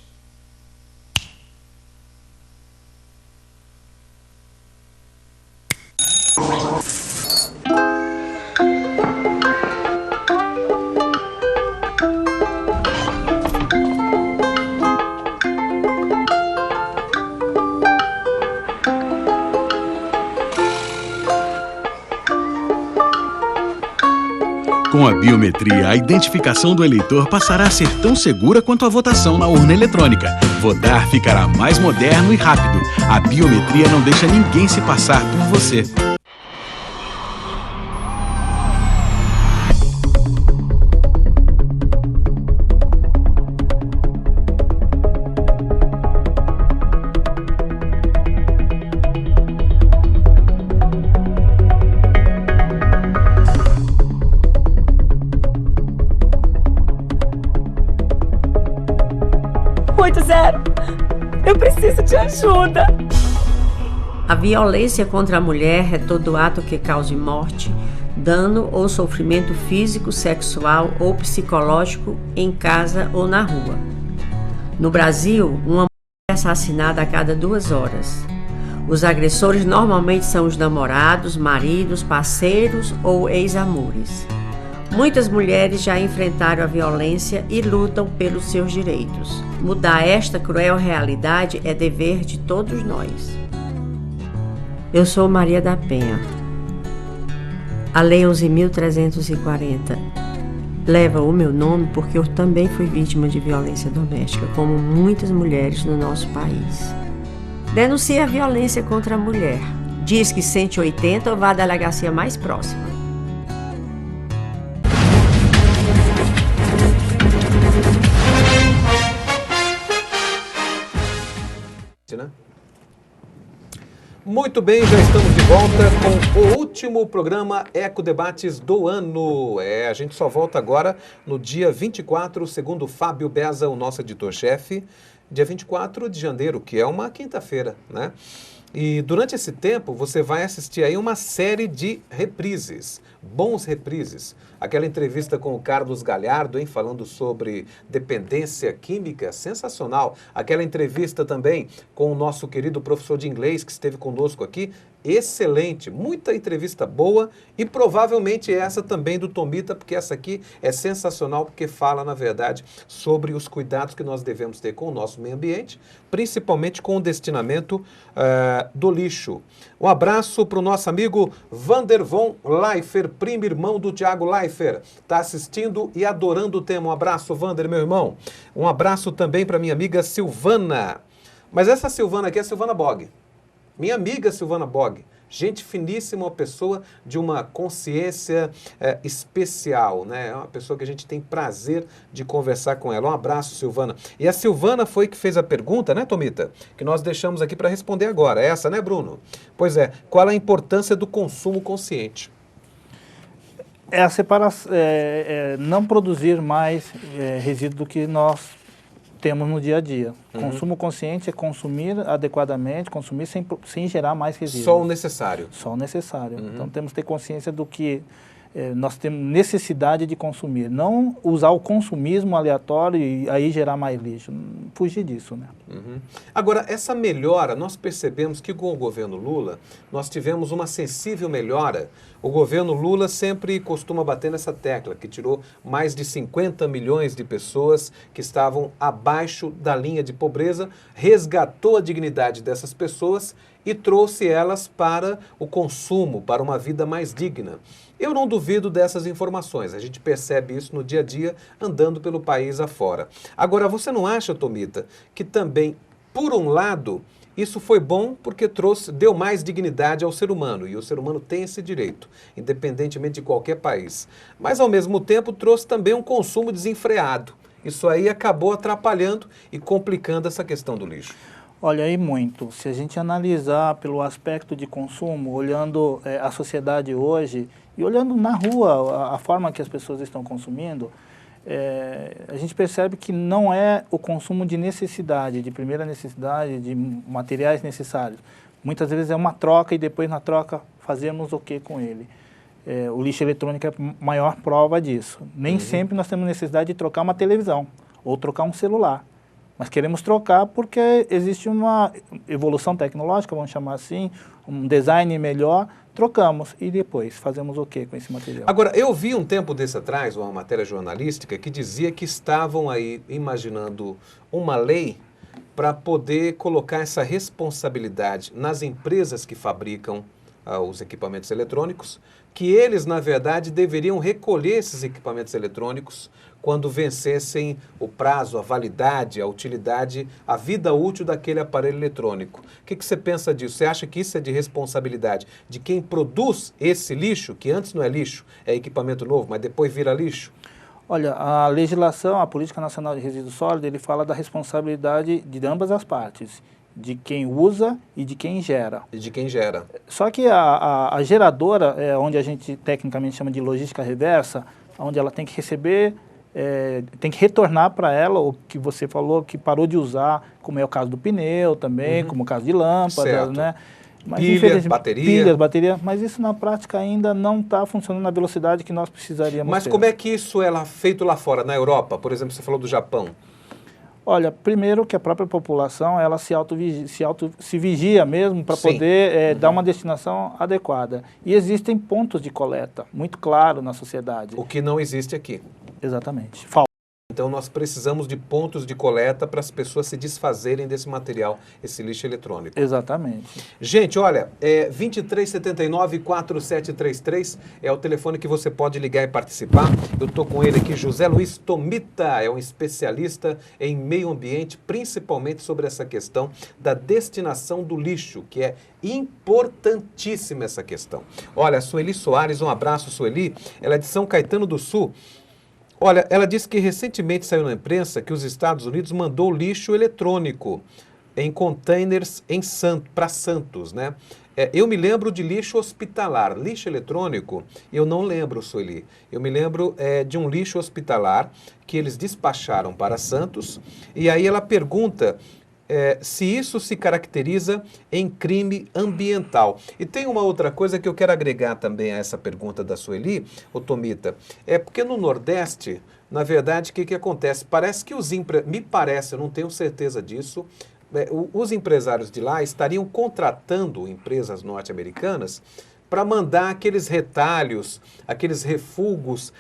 Com a biometria, a identificação do eleitor passará a ser tão segura quanto a votação na urna eletrônica. Votar ficará mais moderno e rápido. A biometria não deixa ninguém se passar por você. Eu preciso de ajuda. A violência contra a mulher é todo ato que cause morte, dano ou sofrimento físico, sexual ou psicológico em casa ou na rua. No Brasil, uma mulher é assassinada a cada 2 horas. Os agressores normalmente são os namorados, maridos, parceiros ou ex-amores. Muitas mulheres já enfrentaram a violência e lutam pelos seus direitos. Mudar esta cruel realidade é dever de todos nós. Eu sou Maria da Penha. A Lei 11.340 leva o meu nome porque eu também fui vítima de violência doméstica, como muitas mulheres no nosso país. Denuncie a violência contra a mulher. Diz que 180 ou vá à delegacia mais próxima. Muito bem, já estamos de volta com o último programa Eco Debates do ano. A gente só volta agora no dia 24, segundo Fábio Beza, o nosso editor-chefe, dia 24 de janeiro, que é uma quinta-feira, né? E durante esse tempo você vai assistir aí uma série de reprises, bons reprises. Aquela entrevista com o Carlos Galhardo, hein, falando sobre dependência química, sensacional. Aquela entrevista também com o nosso querido professor de inglês que esteve conosco aqui, excelente, muita entrevista boa e provavelmente essa também do Tomita, porque essa aqui é sensacional porque fala, na verdade, sobre os cuidados que nós devemos ter com o nosso meio ambiente, principalmente com o destinamento do lixo. Um abraço para o nosso amigo Vander von Leifer, primo irmão do Tiago Leifer, está assistindo e adorando o tema. Um abraço, Vander, meu irmão. Um abraço também para minha amiga Silvana. Mas essa Silvana aqui é a Silvana Bog. Minha amiga Silvana Bog, gente finíssima, uma pessoa de uma consciência especial, né? É uma pessoa que a gente tem prazer de conversar com ela. Um abraço, Silvana. E a Silvana foi que fez a pergunta, né, Tomita? Que nós deixamos aqui para responder agora. É essa, né, Bruno? Pois é. Qual a importância do consumo consciente? É a separação, não produzir mais resíduo do que nós temos no dia a dia. Consumo consciente é consumir adequadamente, consumir sem gerar mais resíduos. Só o necessário. Só o necessário. Então temos que ter consciência do que nós temos necessidade de consumir. Não usar o consumismo aleatório e aí gerar mais lixo. Fugir disso, né? Agora, essa melhora, nós percebemos que com o governo Lula, nós tivemos uma sensível melhora. O governo Lula sempre costuma bater nessa tecla, que tirou mais de 50 milhões de pessoas que estavam abaixo da linha de pobreza, resgatou a dignidade dessas pessoas e trouxe elas para o consumo, para uma vida mais digna. Eu não duvido dessas informações, a gente percebe isso no dia a dia, andando pelo país afora. Agora, você não acha, Tomita, que também, por um lado, isso foi bom porque deu mais dignidade ao ser humano, e o ser humano tem esse direito, independentemente de qualquer país. Mas, ao mesmo tempo, trouxe também um consumo desenfreado. Isso aí acabou atrapalhando e complicando essa questão do lixo. Olha, aí muito. Se a gente analisar pelo aspecto de consumo, olhando a sociedade hoje e olhando na rua a forma que as pessoas estão consumindo, a gente percebe que não é o consumo de necessidade, de primeira necessidade, de materiais necessários. Muitas vezes é uma troca e depois na troca fazemos o que com ele? O lixo eletrônico é a maior prova disso. Nem sempre nós temos necessidade de trocar uma televisão ou trocar um celular. Mas queremos trocar porque existe uma evolução tecnológica, vamos chamar assim, um design melhor, trocamos e depois fazemos o que com esse material? Agora, eu vi um tempo desse atrás uma matéria jornalística que dizia que estavam aí imaginando uma lei para poder colocar essa responsabilidade nas empresas que fabricam os equipamentos eletrônicos, que eles, na verdade, deveriam recolher esses equipamentos eletrônicos quando vencessem o prazo, a validade, a utilidade, a vida útil daquele aparelho eletrônico. O que você pensa disso? Você acha que isso é de responsabilidade de quem produz esse lixo, que antes não é lixo, é equipamento novo, mas depois vira lixo? Olha, a legislação, a Política Nacional de Resíduos Sólidos, ele fala da responsabilidade de ambas as partes, de quem usa e de quem gera. E de quem gera. Só que a geradora, onde a gente tecnicamente chama de logística reversa, onde ela tem que receber tem que retornar para ela o que você falou, que parou de usar, como é o caso do pneu também, como o caso de lâmpadas, né? Mas, pilhas, bateria, mas isso na prática ainda não está funcionando na velocidade que nós precisaríamos Mas ter. como é que isso é feito lá fora, na Europa? Por exemplo, você falou do Japão. Olha, primeiro que a própria população, ela se vigia mesmo para poder dar uma destinação adequada. E existem pontos de coleta, muito claro na sociedade. O que não existe aqui. Exatamente. Então nós precisamos de pontos de coleta para as pessoas se desfazerem desse material, esse lixo eletrônico. Exatamente. Gente, olha, 2379-4733 é o telefone que você pode ligar e participar. Eu estou com ele aqui, José Luiz Tomita, é um especialista em meio ambiente, principalmente sobre essa questão da destinação do lixo, que é importantíssima essa questão. Olha, a Sueli Soares, um abraço, Sueli, ela é de São Caetano do Sul. Olha, ela disse que recentemente saiu na imprensa que os Estados Unidos mandou lixo eletrônico em containers para Santos, né? Eu me lembro de lixo hospitalar. Lixo eletrônico, eu não lembro, Sueli. Eu me lembro de um lixo hospitalar que eles despacharam para Santos. E aí ela pergunta se isso se caracteriza em crime ambiental. E tem uma outra coisa que eu quero agregar também a essa pergunta da Sueli, ô Tomita, porque no Nordeste, na verdade, o que acontece? Parece que me parece, eu não tenho certeza disso, os empresários de lá estariam contratando empresas norte-americanas para mandar aqueles retalhos, aqueles refugos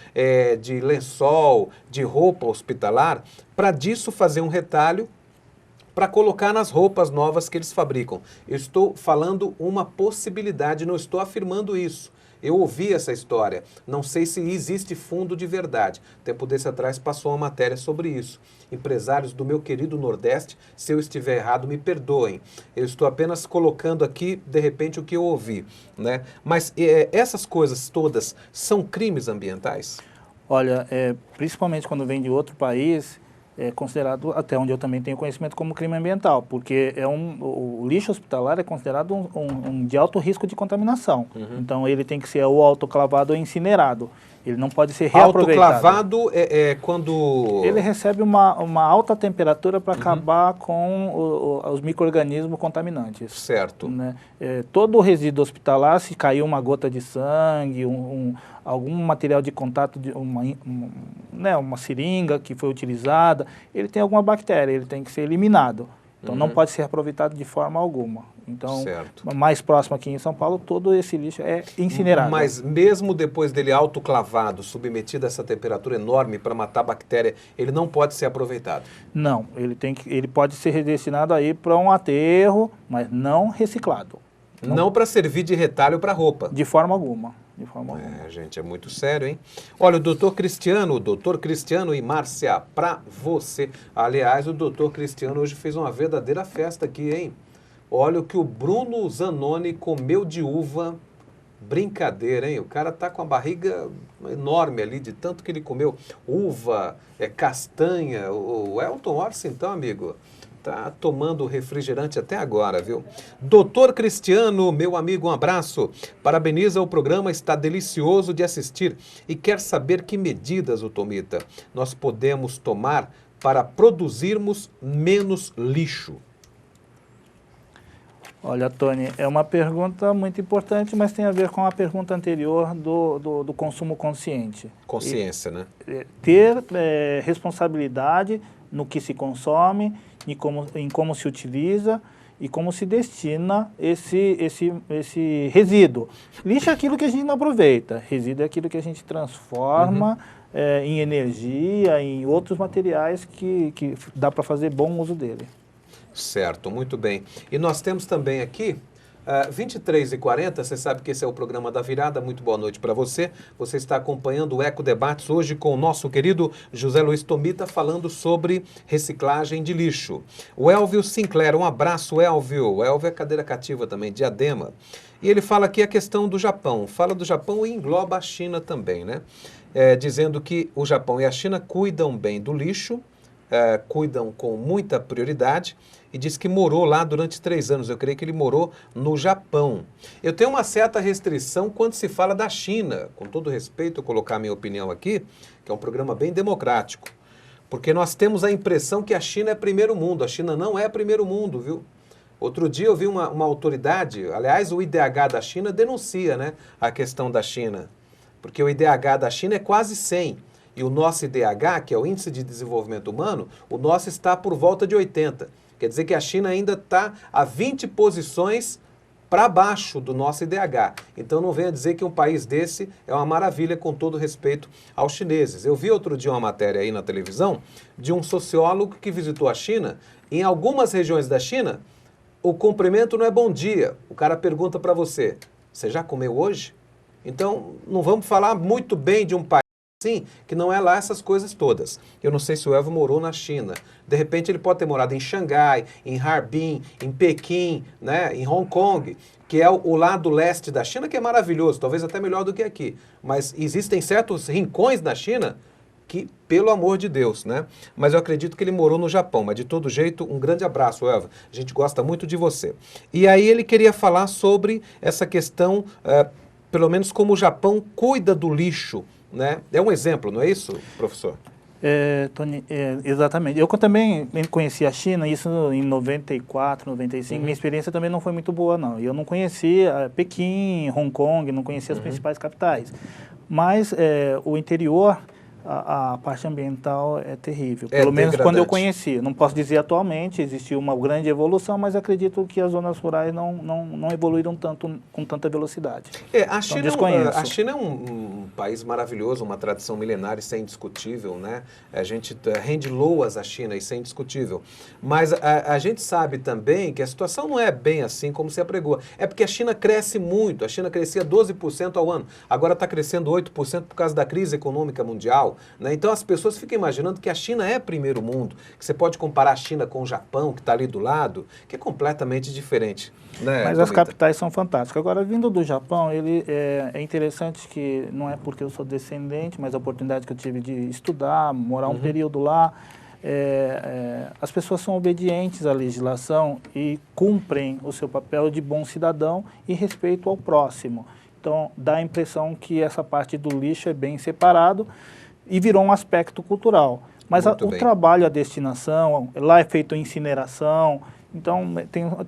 de lençol, de roupa hospitalar, para disso fazer um retalho para colocar nas roupas novas que eles fabricam. Eu estou falando uma possibilidade, não estou afirmando isso. Eu ouvi essa história, não sei se existe fundo de verdade. Tempo desse atrás passou uma matéria sobre isso. Empresários do meu querido Nordeste, se eu estiver errado, me perdoem. Eu estou apenas colocando aqui, de repente, o que eu ouvi, né? Mas essas coisas todas são crimes ambientais? Olha, principalmente quando vem de outro país, é considerado, até onde eu também tenho conhecimento, como crime ambiental, porque o lixo hospitalar é considerado um de alto risco de contaminação. Então ele tem que ser ou autoclavado ou incinerado. Ele não pode ser reaproveitado. Autoclavado é quando... Ele recebe uma alta temperatura para acabar com os micro-organismos contaminantes. Certo. Né? Todo o resíduo hospitalar, se caiu uma gota de sangue, algum material de contato, uma seringa que foi utilizada, ele tem alguma bactéria, ele tem que ser eliminado. Então não pode ser aproveitado de forma alguma. Então, mais próximo aqui em São Paulo, todo esse lixo é incinerado. Mas mesmo depois dele autoclavado, submetido a essa temperatura enorme para matar a bactéria, ele não pode ser aproveitado? Não, ele pode ser redestinado aí para um aterro, mas não reciclado. Não para servir de retalho para roupa? De forma alguma. Gente, é muito sério, hein? Olha, o doutor Cristiano e Márcia, para você. Aliás, o doutor Cristiano hoje fez uma verdadeira festa aqui, hein? Olha o que o Bruno Zanoni comeu de uva. Brincadeira, hein? O cara tá com a barriga enorme ali, de tanto que ele comeu uva, castanha. O Elton Orsi, então, amigo, tá tomando refrigerante até agora, viu? Doutor Cristiano, meu amigo, um abraço. Parabeniza o programa, está delicioso de assistir. E quer saber que medidas, o Tomita, nós podemos tomar para produzirmos menos lixo? Olha, Tony, é uma pergunta muito importante, mas tem a ver com a pergunta anterior do consumo consciente. Consciência, né? Ter responsabilidade no que se consome, em como se utiliza e como se destina esse resíduo. Lixo é aquilo que a gente não aproveita, resíduo é aquilo que a gente transforma em energia, em outros materiais que dá para fazer bom uso dele. Certo, muito bem. E nós temos também aqui, 23h40, você sabe que esse é o programa da virada, muito boa noite para você. Você está acompanhando o Eco Debates hoje com o nosso querido José Luiz Tomita falando sobre reciclagem de lixo. O Elvio Sinclair, um abraço, Elvio. O Elvio é cadeira cativa também, Diadema. E ele fala aqui a questão do Japão. Fala do Japão e engloba a China também, né? Dizendo que o Japão e a China cuidam bem do lixo, cuidam com muita prioridade, e diz que morou lá durante 3 anos. Eu creio que ele morou no Japão. Eu tenho uma certa restrição quando se fala da China. Com todo respeito, eu colocar a minha opinião aqui, que é um programa bem democrático. Porque nós temos a impressão que a China é primeiro mundo. A China não é primeiro mundo, viu? Outro dia eu vi uma autoridade, aliás, o IDH da China denuncia, né, a questão da China. Porque o IDH da China é quase 100. E o nosso IDH, que é o Índice de Desenvolvimento Humano, o nosso está por volta de 80. Quer dizer que a China ainda está a 20 posições para baixo do nosso IDH. Então não venha dizer que um país desse é uma maravilha, com todo respeito aos chineses. Eu vi outro dia uma matéria aí na televisão de um sociólogo que visitou a China. Em algumas regiões da China, o cumprimento não é bom dia. O cara pergunta para você, você já comeu hoje? Então não vamos falar muito bem de um país assim, que não é lá essas coisas todas. Eu não sei se o Elvio morou na China. De repente ele pode ter morado em Xangai, em Harbin, em Pequim, né, em Hong Kong, que é o lado leste da China, que é maravilhoso, talvez até melhor do que aqui. Mas existem certos rincões na China que, pelo amor de Deus, né? Mas eu acredito que ele morou no Japão. Mas de todo jeito, um grande abraço, Elvio. A gente gosta muito de você. E aí ele queria falar sobre essa questão, pelo menos como o Japão cuida do lixo, né? É um exemplo, não é isso, professor? Tony, exatamente. Eu também conheci a China, isso em 94, 95. Minha experiência também não foi muito boa, não. Eu não conhecia Pequim, Hong Kong, não conhecia as principais capitais. Mas o interior, a parte ambiental é terrível. Pelo menos quando eu conheci. Não posso dizer atualmente, existiu uma grande evolução, mas acredito que as zonas rurais não evoluíram tanto, com tanta velocidade. A China é um país maravilhoso, uma tradição milenar, isso é indiscutível, né? A gente rende loas à China, isso é indiscutível. Mas a gente sabe também que a situação não é bem assim como se apregou. É porque a China cresce muito, a China crescia 12% ao ano, agora está crescendo 8% por causa da crise econômica mundial. Né? Então as pessoas ficam imaginando que a China é primeiro mundo, que você pode comparar a China com o Japão, que está ali do lado, que é completamente diferente. Né, mas as capitais são fantásticas. Agora, vindo do Japão, é interessante que, não é porque eu sou descendente, mas a oportunidade que eu tive de estudar, morar um período lá, as pessoas são obedientes à legislação e cumprem o seu papel de bom cidadão e respeito ao próximo. Então, dá a impressão que essa parte do lixo é bem separado e virou um aspecto cultural. Mas o trabalho, a destinação, lá é feito incineração. Então,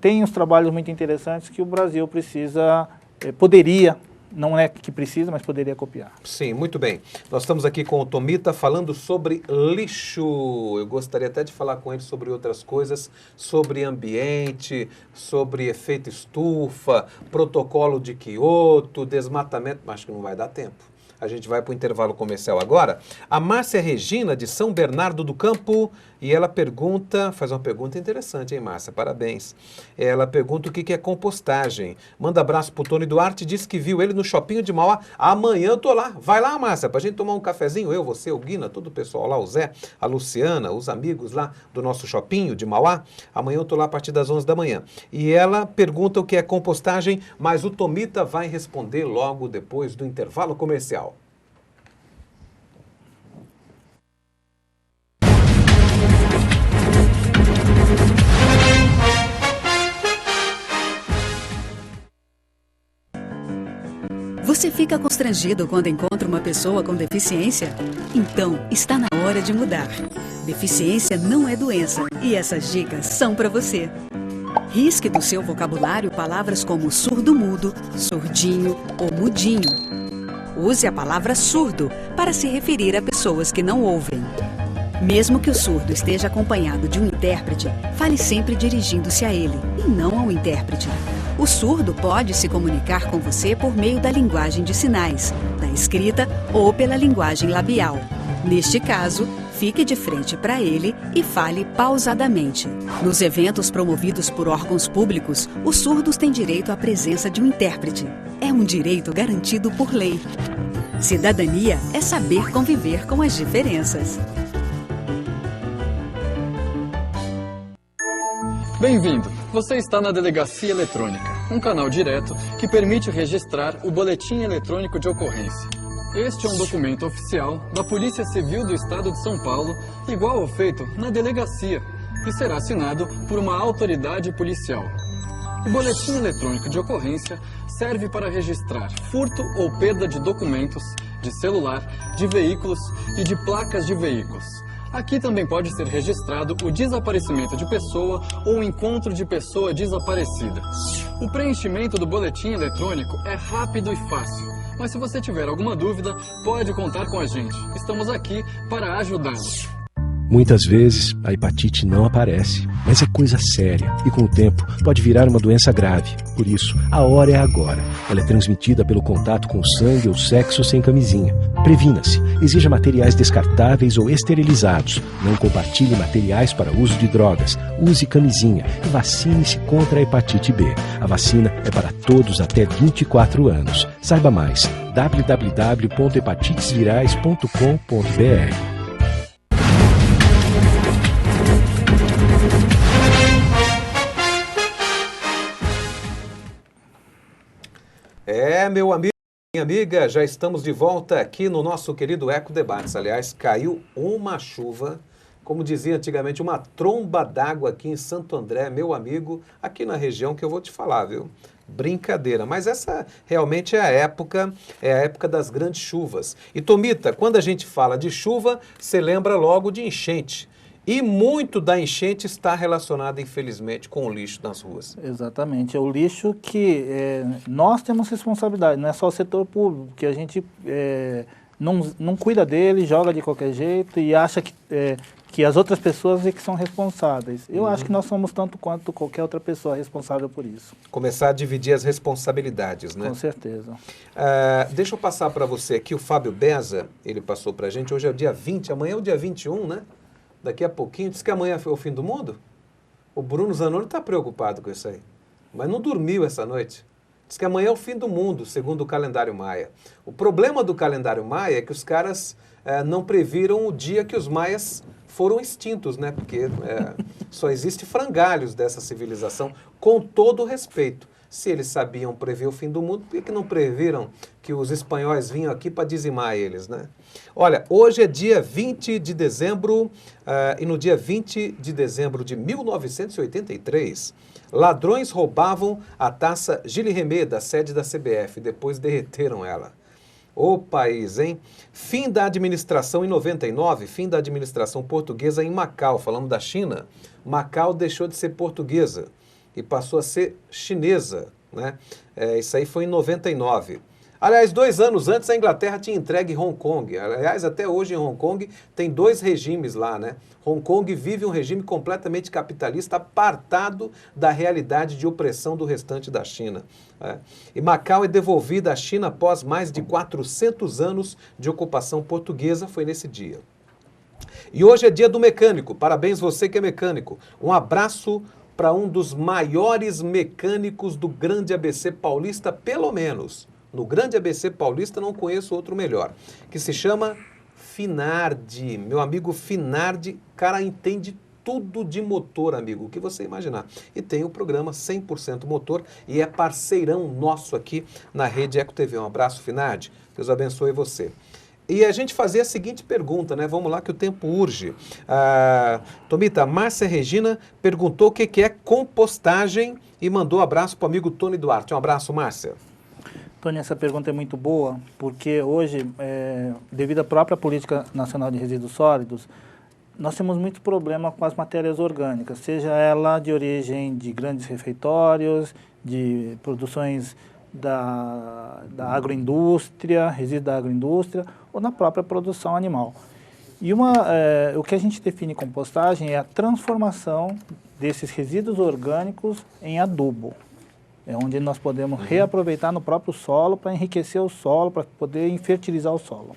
tem uns trabalhos muito interessantes que o Brasil precisa, poderia, não é que precisa, mas poderia copiar. Sim, muito bem. Nós estamos aqui com o Tomita falando sobre lixo. Eu gostaria até de falar com ele sobre outras coisas, sobre ambiente, sobre efeito estufa, protocolo de Kyoto, desmatamento, mas acho que não vai dar tempo. A gente vai para o intervalo comercial agora. A Márcia Regina, de São Bernardo do Campo, e ela pergunta, faz uma pergunta interessante, hein, Márcia? Parabéns. Ela pergunta o que é compostagem. Manda abraço pro Tony Duarte, diz que viu ele no Shopping de Mauá. Amanhã eu tô lá. Vai lá, Márcia, pra gente tomar um cafezinho. Eu, você, o Guina, todo o pessoal lá, o Zé, a Luciana, os amigos lá do nosso Shopping de Mauá. Amanhã eu tô lá a partir das 11 da manhã. E ela pergunta o que é compostagem, mas o Tomita vai responder logo depois do intervalo comercial. Você fica constrangido quando encontra uma pessoa com deficiência? Então, está na hora de mudar. Deficiência não é doença e essas dicas são para você. Risque do seu vocabulário palavras como surdo-mudo, surdinho ou mudinho. Use a palavra surdo para se referir a pessoas que não ouvem. Mesmo que o surdo esteja acompanhado de um intérprete, fale sempre dirigindo-se a ele e não ao intérprete. O surdo pode se comunicar com você por meio da linguagem de sinais, da escrita ou pela linguagem labial. Neste caso, fique de frente para ele e fale pausadamente. Nos eventos promovidos por órgãos públicos, os surdos têm direito à presença de um intérprete. É um direito garantido por lei. Cidadania é saber conviver com as diferenças. Bem-vindo! Você está na Delegacia Eletrônica, um canal direto que permite registrar o boletim eletrônico de ocorrência. Este é um documento oficial da Polícia Civil do Estado de São Paulo, igual ao feito na delegacia, e será assinado por uma autoridade policial. O boletim eletrônico de ocorrência serve para registrar furto ou perda de documentos, de celular, de veículos e de placas de veículos. Aqui também pode ser registrado o desaparecimento de pessoa ou o encontro de pessoa desaparecida. O preenchimento do boletim eletrônico é rápido e fácil, mas se você tiver alguma dúvida, pode contar com a gente. Estamos aqui para ajudá-lo. Muitas vezes, a hepatite não aparece, mas é coisa séria e com o tempo pode virar uma doença grave. Por isso, a hora é agora. Ela é transmitida pelo contato com sangue ou sexo sem camisinha. Previna-se, exija materiais descartáveis ou esterilizados. Não compartilhe materiais para uso de drogas. Use camisinha e vacine-se contra a hepatite B. A vacina é para todos até 24 anos. Saiba mais, www.hepatitesvirais.com.br. Meu amigo, minha amiga, já estamos de volta aqui no nosso querido Eco Debates. Aliás, caiu uma chuva, como dizia antigamente, uma tromba d'água aqui em Santo André, meu amigo, aqui na região que eu vou te falar, viu? Brincadeira, mas essa realmente é a época das grandes chuvas. E Tomita, quando a gente fala de chuva, você lembra logo de enchente. E muito da enchente está relacionado, infelizmente, com o lixo nas ruas. Exatamente. É o lixo que nós temos responsabilidade, não é só o setor público, que a gente não cuida dele, joga de qualquer jeito e acha que as outras pessoas é que são responsáveis. Eu acho que nós somos tanto quanto qualquer outra pessoa responsável por isso. Começar a dividir as responsabilidades, né? Com certeza. Deixa eu passar para você aqui, o Fábio Beza, ele passou para a gente, hoje é o dia 20, amanhã é o dia 21, né? Daqui a pouquinho, diz que amanhã é o fim do mundo? O Bruno Zanoni está preocupado com isso aí, mas não dormiu essa noite. Diz que amanhã é o fim do mundo, segundo o calendário maia. O problema do calendário maia é que os caras não previram o dia que os maias foram extintos, né? Porque só existe frangalhos dessa civilização, com todo o respeito. Se eles sabiam prever o fim do mundo, por que não previram que os espanhóis vinham aqui para dizimar eles, né? Olha, hoje é dia 20 de dezembro, e no dia 20 de dezembro de 1983, ladrões roubavam a taça Gilles Rimet, da sede da CBF, depois derreteram ela. Ô país, hein? Fim da administração em 99, fim da administração portuguesa em Macau, falando da China. Macau deixou de ser portuguesa e passou a ser chinesa, né? Isso aí foi em 99. Aliás, 2 anos antes a Inglaterra tinha entregue Hong Kong. Aliás, até hoje em Hong Kong tem 2 regimes lá, né? Hong Kong vive um regime completamente capitalista, apartado da realidade de opressão do restante da China. E Macau é devolvida à China após mais de 400 anos de ocupação portuguesa, foi nesse dia. E hoje é dia do mecânico. Parabéns você que é mecânico. Um abraço para um dos maiores mecânicos do grande ABC paulista, pelo menos. No grande ABC paulista não conheço outro melhor, que se chama Finardi. Meu amigo Finardi, cara, entende tudo de motor, amigo, o que você imaginar. E tem o programa 100% Motor e é parceirão nosso aqui na Rede Eco TV. Um abraço, Finardi. Deus abençoe você. E a gente fazia a seguinte pergunta, né? Vamos lá que o tempo urge. Tomita, a Márcia Regina perguntou o que é compostagem e mandou um abraço para o amigo Tony Duarte. Um abraço, Márcia. Tony, essa pergunta é muito boa, porque hoje, devido à própria Política Nacional de Resíduos Sólidos, nós temos muito problema com as matérias orgânicas, seja ela de origem de grandes refeitórios, de produções da agroindústria, resíduos da agroindústria, ou na própria produção animal. E o que a gente define compostagem é a transformação desses resíduos orgânicos em adubo. É onde nós podemos reaproveitar no próprio solo para enriquecer o solo, para poder fertilizar o solo.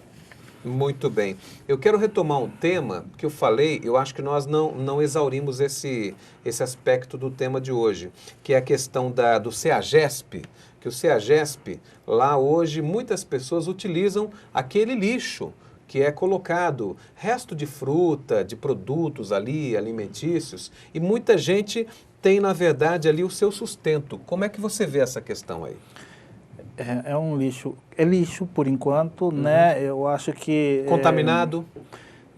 Muito bem. Eu quero retomar um tema que eu falei, eu acho que nós não exaurimos esse aspecto do tema de hoje, que é a questão do CEAGESP, que o CEAGESP, lá hoje, muitas pessoas utilizam aquele lixo que é colocado, resto de fruta, de produtos ali, alimentícios, e muita gente tem, na verdade, ali o seu sustento. Como é que você vê essa questão aí? É um lixo, é lixo por enquanto, né? Eu acho que... Contaminado?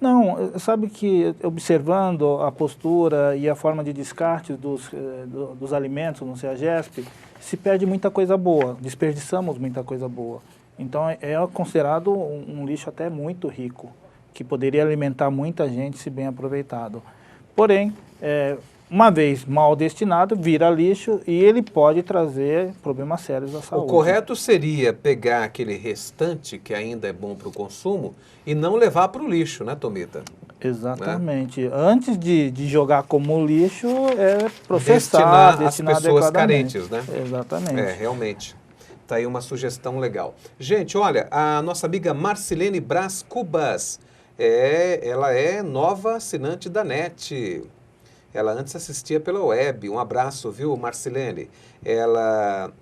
Não, sabe que observando a postura e a forma de descarte dos alimentos no CEAGESP, se perde muita coisa boa, desperdiçamos muita coisa boa. Então é considerado um lixo até muito rico, que poderia alimentar muita gente se bem aproveitado. Porém, uma vez mal destinado, vira lixo e ele pode trazer problemas sérios à saúde. O correto seria pegar aquele restante que ainda é bom para o consumo e não levar para o lixo, né, Tomita? Exatamente. Né? Antes de jogar como lixo, processar, destinar às pessoas carentes, né? Exatamente. Realmente. Está aí uma sugestão legal. Gente, olha, a nossa amiga Marcilene Brás Cubas, ela é nova assinante da NET. Ela antes assistia pela web. Um abraço, viu, Marcilene? Ela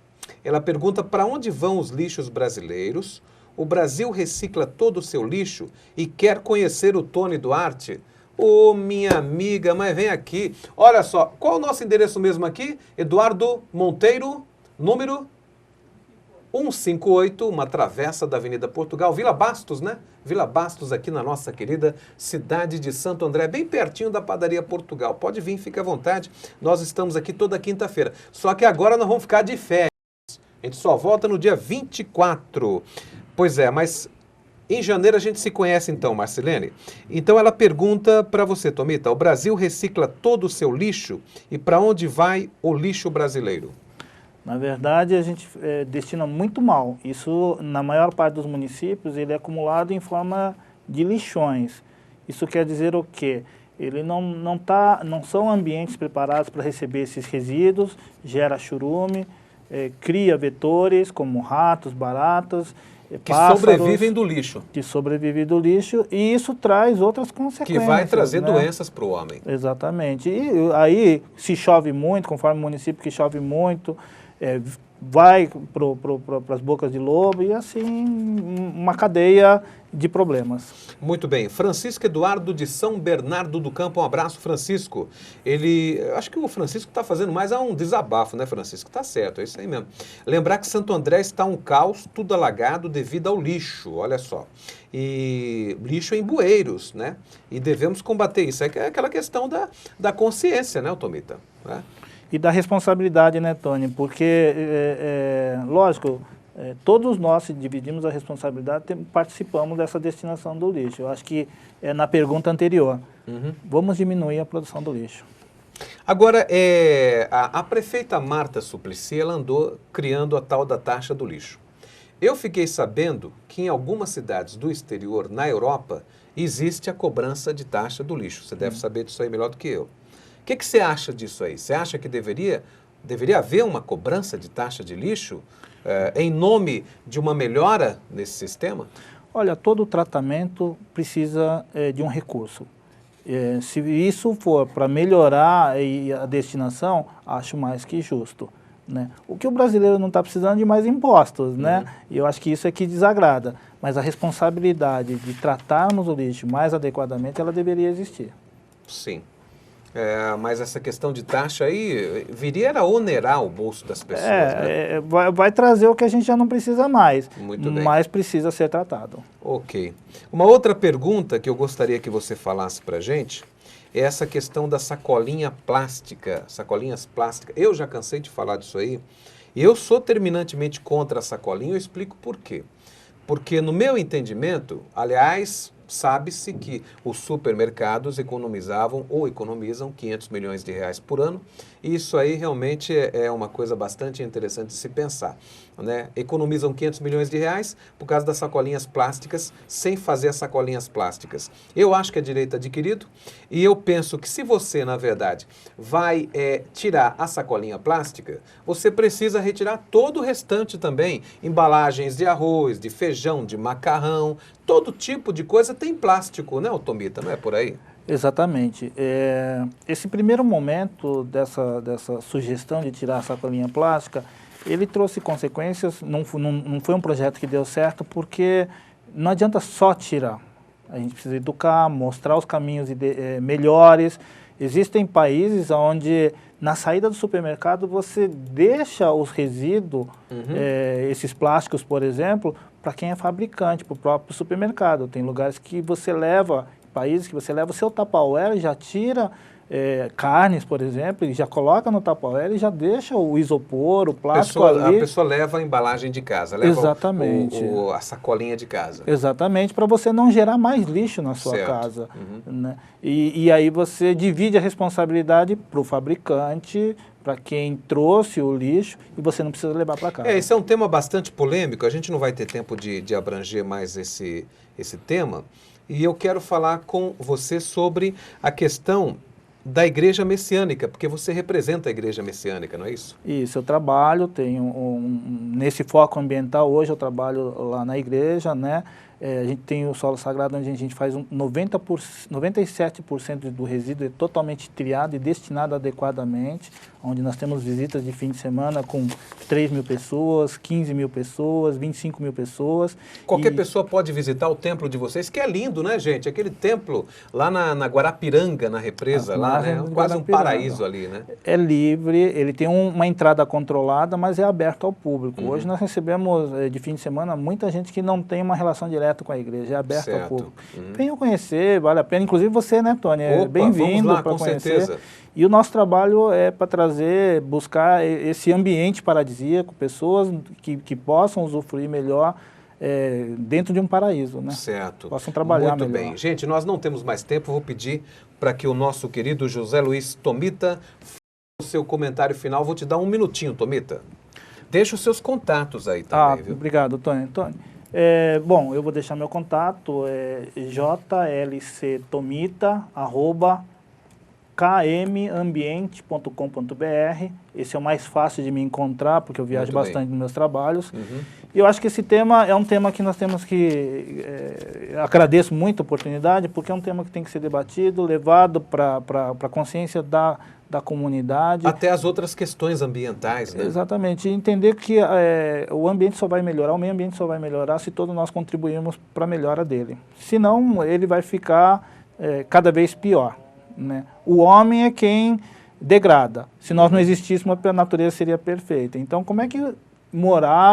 pergunta para onde vão os lixos brasileiros. O Brasil recicla todo o seu lixo e quer conhecer o Tony Duarte. Ô, minha amiga, mas vem aqui. Olha só, qual o nosso endereço mesmo aqui? Eduardo Monteiro, número 158, uma travessa da Avenida Portugal, Vila Bastos, né? Vila Bastos, aqui na nossa querida cidade de Santo André, bem pertinho da Padaria Portugal. Pode vir, fique à vontade. Nós estamos aqui toda quinta-feira. Só que agora nós vamos ficar de férias. A gente só volta no dia 24. Pois é, mas em janeiro a gente se conhece então, Marcilene. Então ela pergunta para você, Tomita, o Brasil recicla todo o seu lixo e para onde vai o lixo brasileiro? Na verdade, a gente destina muito mal. Isso, na maior parte dos municípios, ele é acumulado em forma de lixões. Isso quer dizer o quê? Ele não são ambientes preparados para receber esses resíduos, gera churume, cria vetores como ratos, baratas, pássaros, sobrevivem do lixo. Que sobrevivem do lixo e isso traz outras consequências. Que vai trazer, né, doenças para o homem. Exatamente. E aí, se chove muito, conforme o município que chove muito, vai para as bocas de lobo e assim uma cadeia de problemas. Muito bem. Francisco Eduardo de São Bernardo do Campo, um abraço, Francisco. Acho que o Francisco está fazendo mais um desabafo, né, Francisco? Tá certo, é isso aí mesmo. Lembrar que Santo André está um caos, tudo alagado devido ao lixo, olha só. E lixo em bueiros, né? E devemos combater isso. É aquela questão da consciência, né, Tomita? Né? E da responsabilidade, né, Tony? Porque, lógico, todos nós dividimos a responsabilidade, participamos dessa destinação do lixo. Eu acho que na pergunta anterior, vamos diminuir a produção do lixo. Agora, a prefeita Marta Suplicy, ela andou criando a tal da taxa do lixo. Eu fiquei sabendo que em algumas cidades do exterior, na Europa, existe a cobrança de taxa do lixo. Você deve saber disso aí melhor do que eu. O que você acha disso aí? Você acha que deveria haver uma cobrança de taxa de lixo em nome de uma melhora nesse sistema? Olha, todo tratamento precisa de um recurso. Se isso for para melhorar a destinação, acho mais que justo. Né? O que o brasileiro não está precisando de mais impostos, né? E eu acho que isso é que desagrada. Mas a responsabilidade de tratarmos o lixo mais adequadamente, ela deveria existir. Sim. Mas essa questão de taxa aí viria a onerar o bolso das pessoas, né? Vai trazer o que a gente já não precisa mais, Muito bem. Mas precisa ser tratado. Ok. Uma outra pergunta que eu gostaria que você falasse para a gente é essa questão da sacolinha plástica, sacolinhas plásticas. Eu já cansei de falar disso aí. Eu sou terminantemente contra a sacolinha, eu explico por quê. Porque no meu entendimento, aliás, sabe-se que os supermercados economizavam ou economizam 500 milhões de reais por ano, e isso aí realmente é uma coisa bastante interessante de se pensar, né? Economizam 500 milhões de reais por causa das sacolinhas plásticas, sem fazer as sacolinhas plásticas. Eu acho que é direito adquirido, e eu penso que se você, na verdade, vai tirar a sacolinha plástica, você precisa retirar todo o restante também, embalagens de arroz, de feijão, de macarrão, todo tipo de coisa tem plástico, né, Tomita? Não é por aí? Exatamente. Esse primeiro momento dessa sugestão de tirar a sacolinha plástica, ele trouxe consequências, não foi um projeto que deu certo, porque não adianta só tirar. A gente precisa educar, mostrar os caminhos melhores. Existem países onde Na saída do supermercado, você deixa os resíduos, esses plásticos, por exemplo, para quem é fabricante, para o próprio supermercado. Tem lugares que você leva, países que você leva o seu Tupperware e já tira carnes, por exemplo, e já coloca no Tupperware e já deixa o isopor, o plástico ali. A pessoa leva a embalagem de casa, leva exatamente. A sacolinha de casa. Exatamente, para você não gerar mais lixo na sua casa. Né? E aí você divide a responsabilidade para o fabricante, para quem trouxe o lixo, e você não precisa levar para casa. Esse é um tema bastante polêmico, a gente não vai ter tempo de abranger mais esse tema, e eu quero falar com você sobre a questão da Igreja Messiânica, porque você representa a Igreja Messiânica, não é isso? Isso, eu trabalho, tenho nesse foco ambiental, hoje eu trabalho lá na igreja, né? A gente tem o solo sagrado onde a gente faz 97% do resíduo é totalmente triado e destinado adequadamente, onde nós temos visitas de fim de semana com 3 mil pessoas, 15 mil pessoas, 25 mil pessoas. Qualquer pessoa pode visitar o templo de vocês, que é lindo, né, gente? Aquele templo lá na Guarapiranga, na represa, lá, né? Quase um paraíso ali, né? É livre, ele tem uma entrada controlada, mas é aberto ao público. Hoje nós recebemos, de fim de semana, muita gente que não tem uma relação direta com a igreja, é aberto ao público. Venham conhecer, vale a pena. Inclusive você, né, Tony? É bem-vindo para conhecer. Certeza. E o nosso trabalho é para buscar esse ambiente paradisíaco, pessoas que possam usufruir melhor dentro de um paraíso, né? Certo. Possam trabalhar melhor. Muito bem. Gente, nós não temos mais tempo, vou pedir para que o nosso querido José Luiz Tomita faça o seu comentário final. Vou te dar um minutinho, Tomita. Deixa os seus contatos aí também, viu? Obrigado, Tony. Bom, eu vou deixar meu contato, jlctomita@kmambiente.com.br. Esse é o mais fácil de me encontrar, porque eu viajo bastante nos meus trabalhos. E eu acho que esse tema é um tema que nós temos que... agradeço muito a oportunidade, porque é um tema que tem que ser debatido, levado para a consciência da comunidade. Até as outras questões ambientais, né? Exatamente. E entender que o ambiente só vai melhorar, o meio ambiente só vai melhorar se todos nós contribuirmos para a melhora dele. Senão, ele vai ficar cada vez pior, né? O homem é quem degrada. Se nós não existíssemos, a natureza seria perfeita. Então, como é que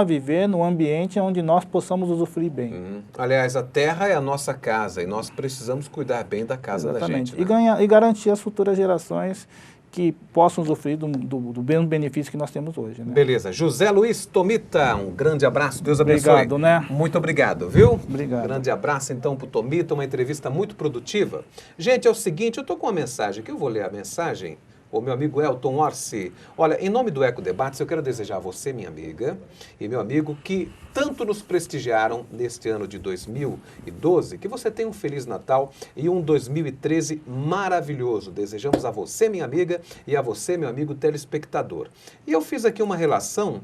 viver num ambiente onde nós possamos usufruir bem? Aliás, a terra é a nossa casa e nós precisamos cuidar bem da casa da gente. Né? E garantir às futuras gerações que possam usufruir do mesmo benefício que nós temos hoje. Né? Beleza. José Luiz Tomita, um grande abraço. Deus abençoe. Obrigado, né? Muito obrigado, viu? Obrigado. Grande abraço, então, para o Tomita, uma entrevista muito produtiva. Gente, é o seguinte, eu estou com uma mensagem aqui, eu vou ler a mensagem. O meu amigo Elton Orsi. Olha, em nome do Eco Debates, eu quero desejar a você, minha amiga, e meu amigo, que tanto nos prestigiaram neste ano de 2012, que você tenha um Feliz Natal e um 2013 maravilhoso. Desejamos a você, minha amiga, e a você, meu amigo telespectador. E eu fiz aqui uma relação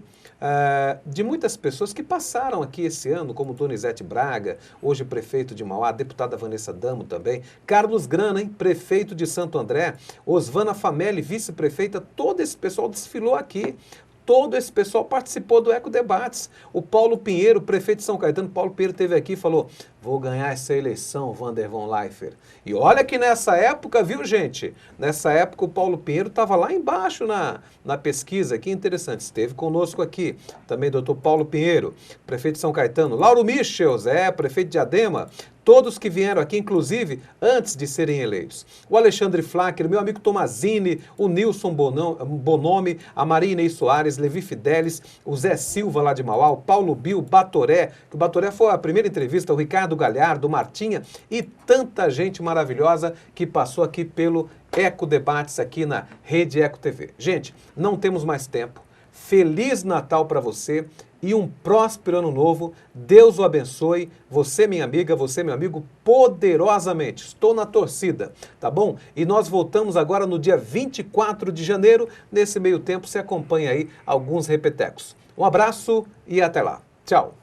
de muitas pessoas que passaram aqui esse ano, como Donizete Braga, hoje prefeito de Mauá, deputada Vanessa Damo também, Carlos Grana, prefeito de Santo André, Osvana Famelli, vice-prefeita, todo esse pessoal desfilou aqui. Todo esse pessoal participou do Eco Debates. O Paulo Pinheiro, prefeito de São Caetano, Paulo Pinheiro esteve aqui e falou: vou ganhar essa eleição, Vander von Leifert. E olha que nessa época, viu, gente? Nessa época o Paulo Pinheiro estava lá embaixo na pesquisa. Que interessante, esteve conosco aqui. Também doutor Paulo Pinheiro, prefeito de São Caetano. Lauro Michels, prefeito de Diadema. Todos que vieram aqui, inclusive, antes de serem eleitos. O Alexandre Flacker, meu amigo Tomazini, o Nilson Bonomi, a Maria Inês Soares, Levi Fidelis, o Zé Silva lá de Mauá, o Paulo Bill, Batoré, que o Batoré foi a primeira entrevista, o Ricardo Galhardo, o Martinha e tanta gente maravilhosa que passou aqui pelo Eco Debates aqui na Rede Eco TV. Gente, não temos mais tempo. Feliz Natal para você e um próspero ano novo. Deus o abençoe. Você, minha amiga, você, meu amigo, poderosamente. Estou na torcida, tá bom? E nós voltamos agora no dia 24 de janeiro. Nesse meio tempo, você acompanha aí alguns repetecos. Um abraço e até lá. Tchau.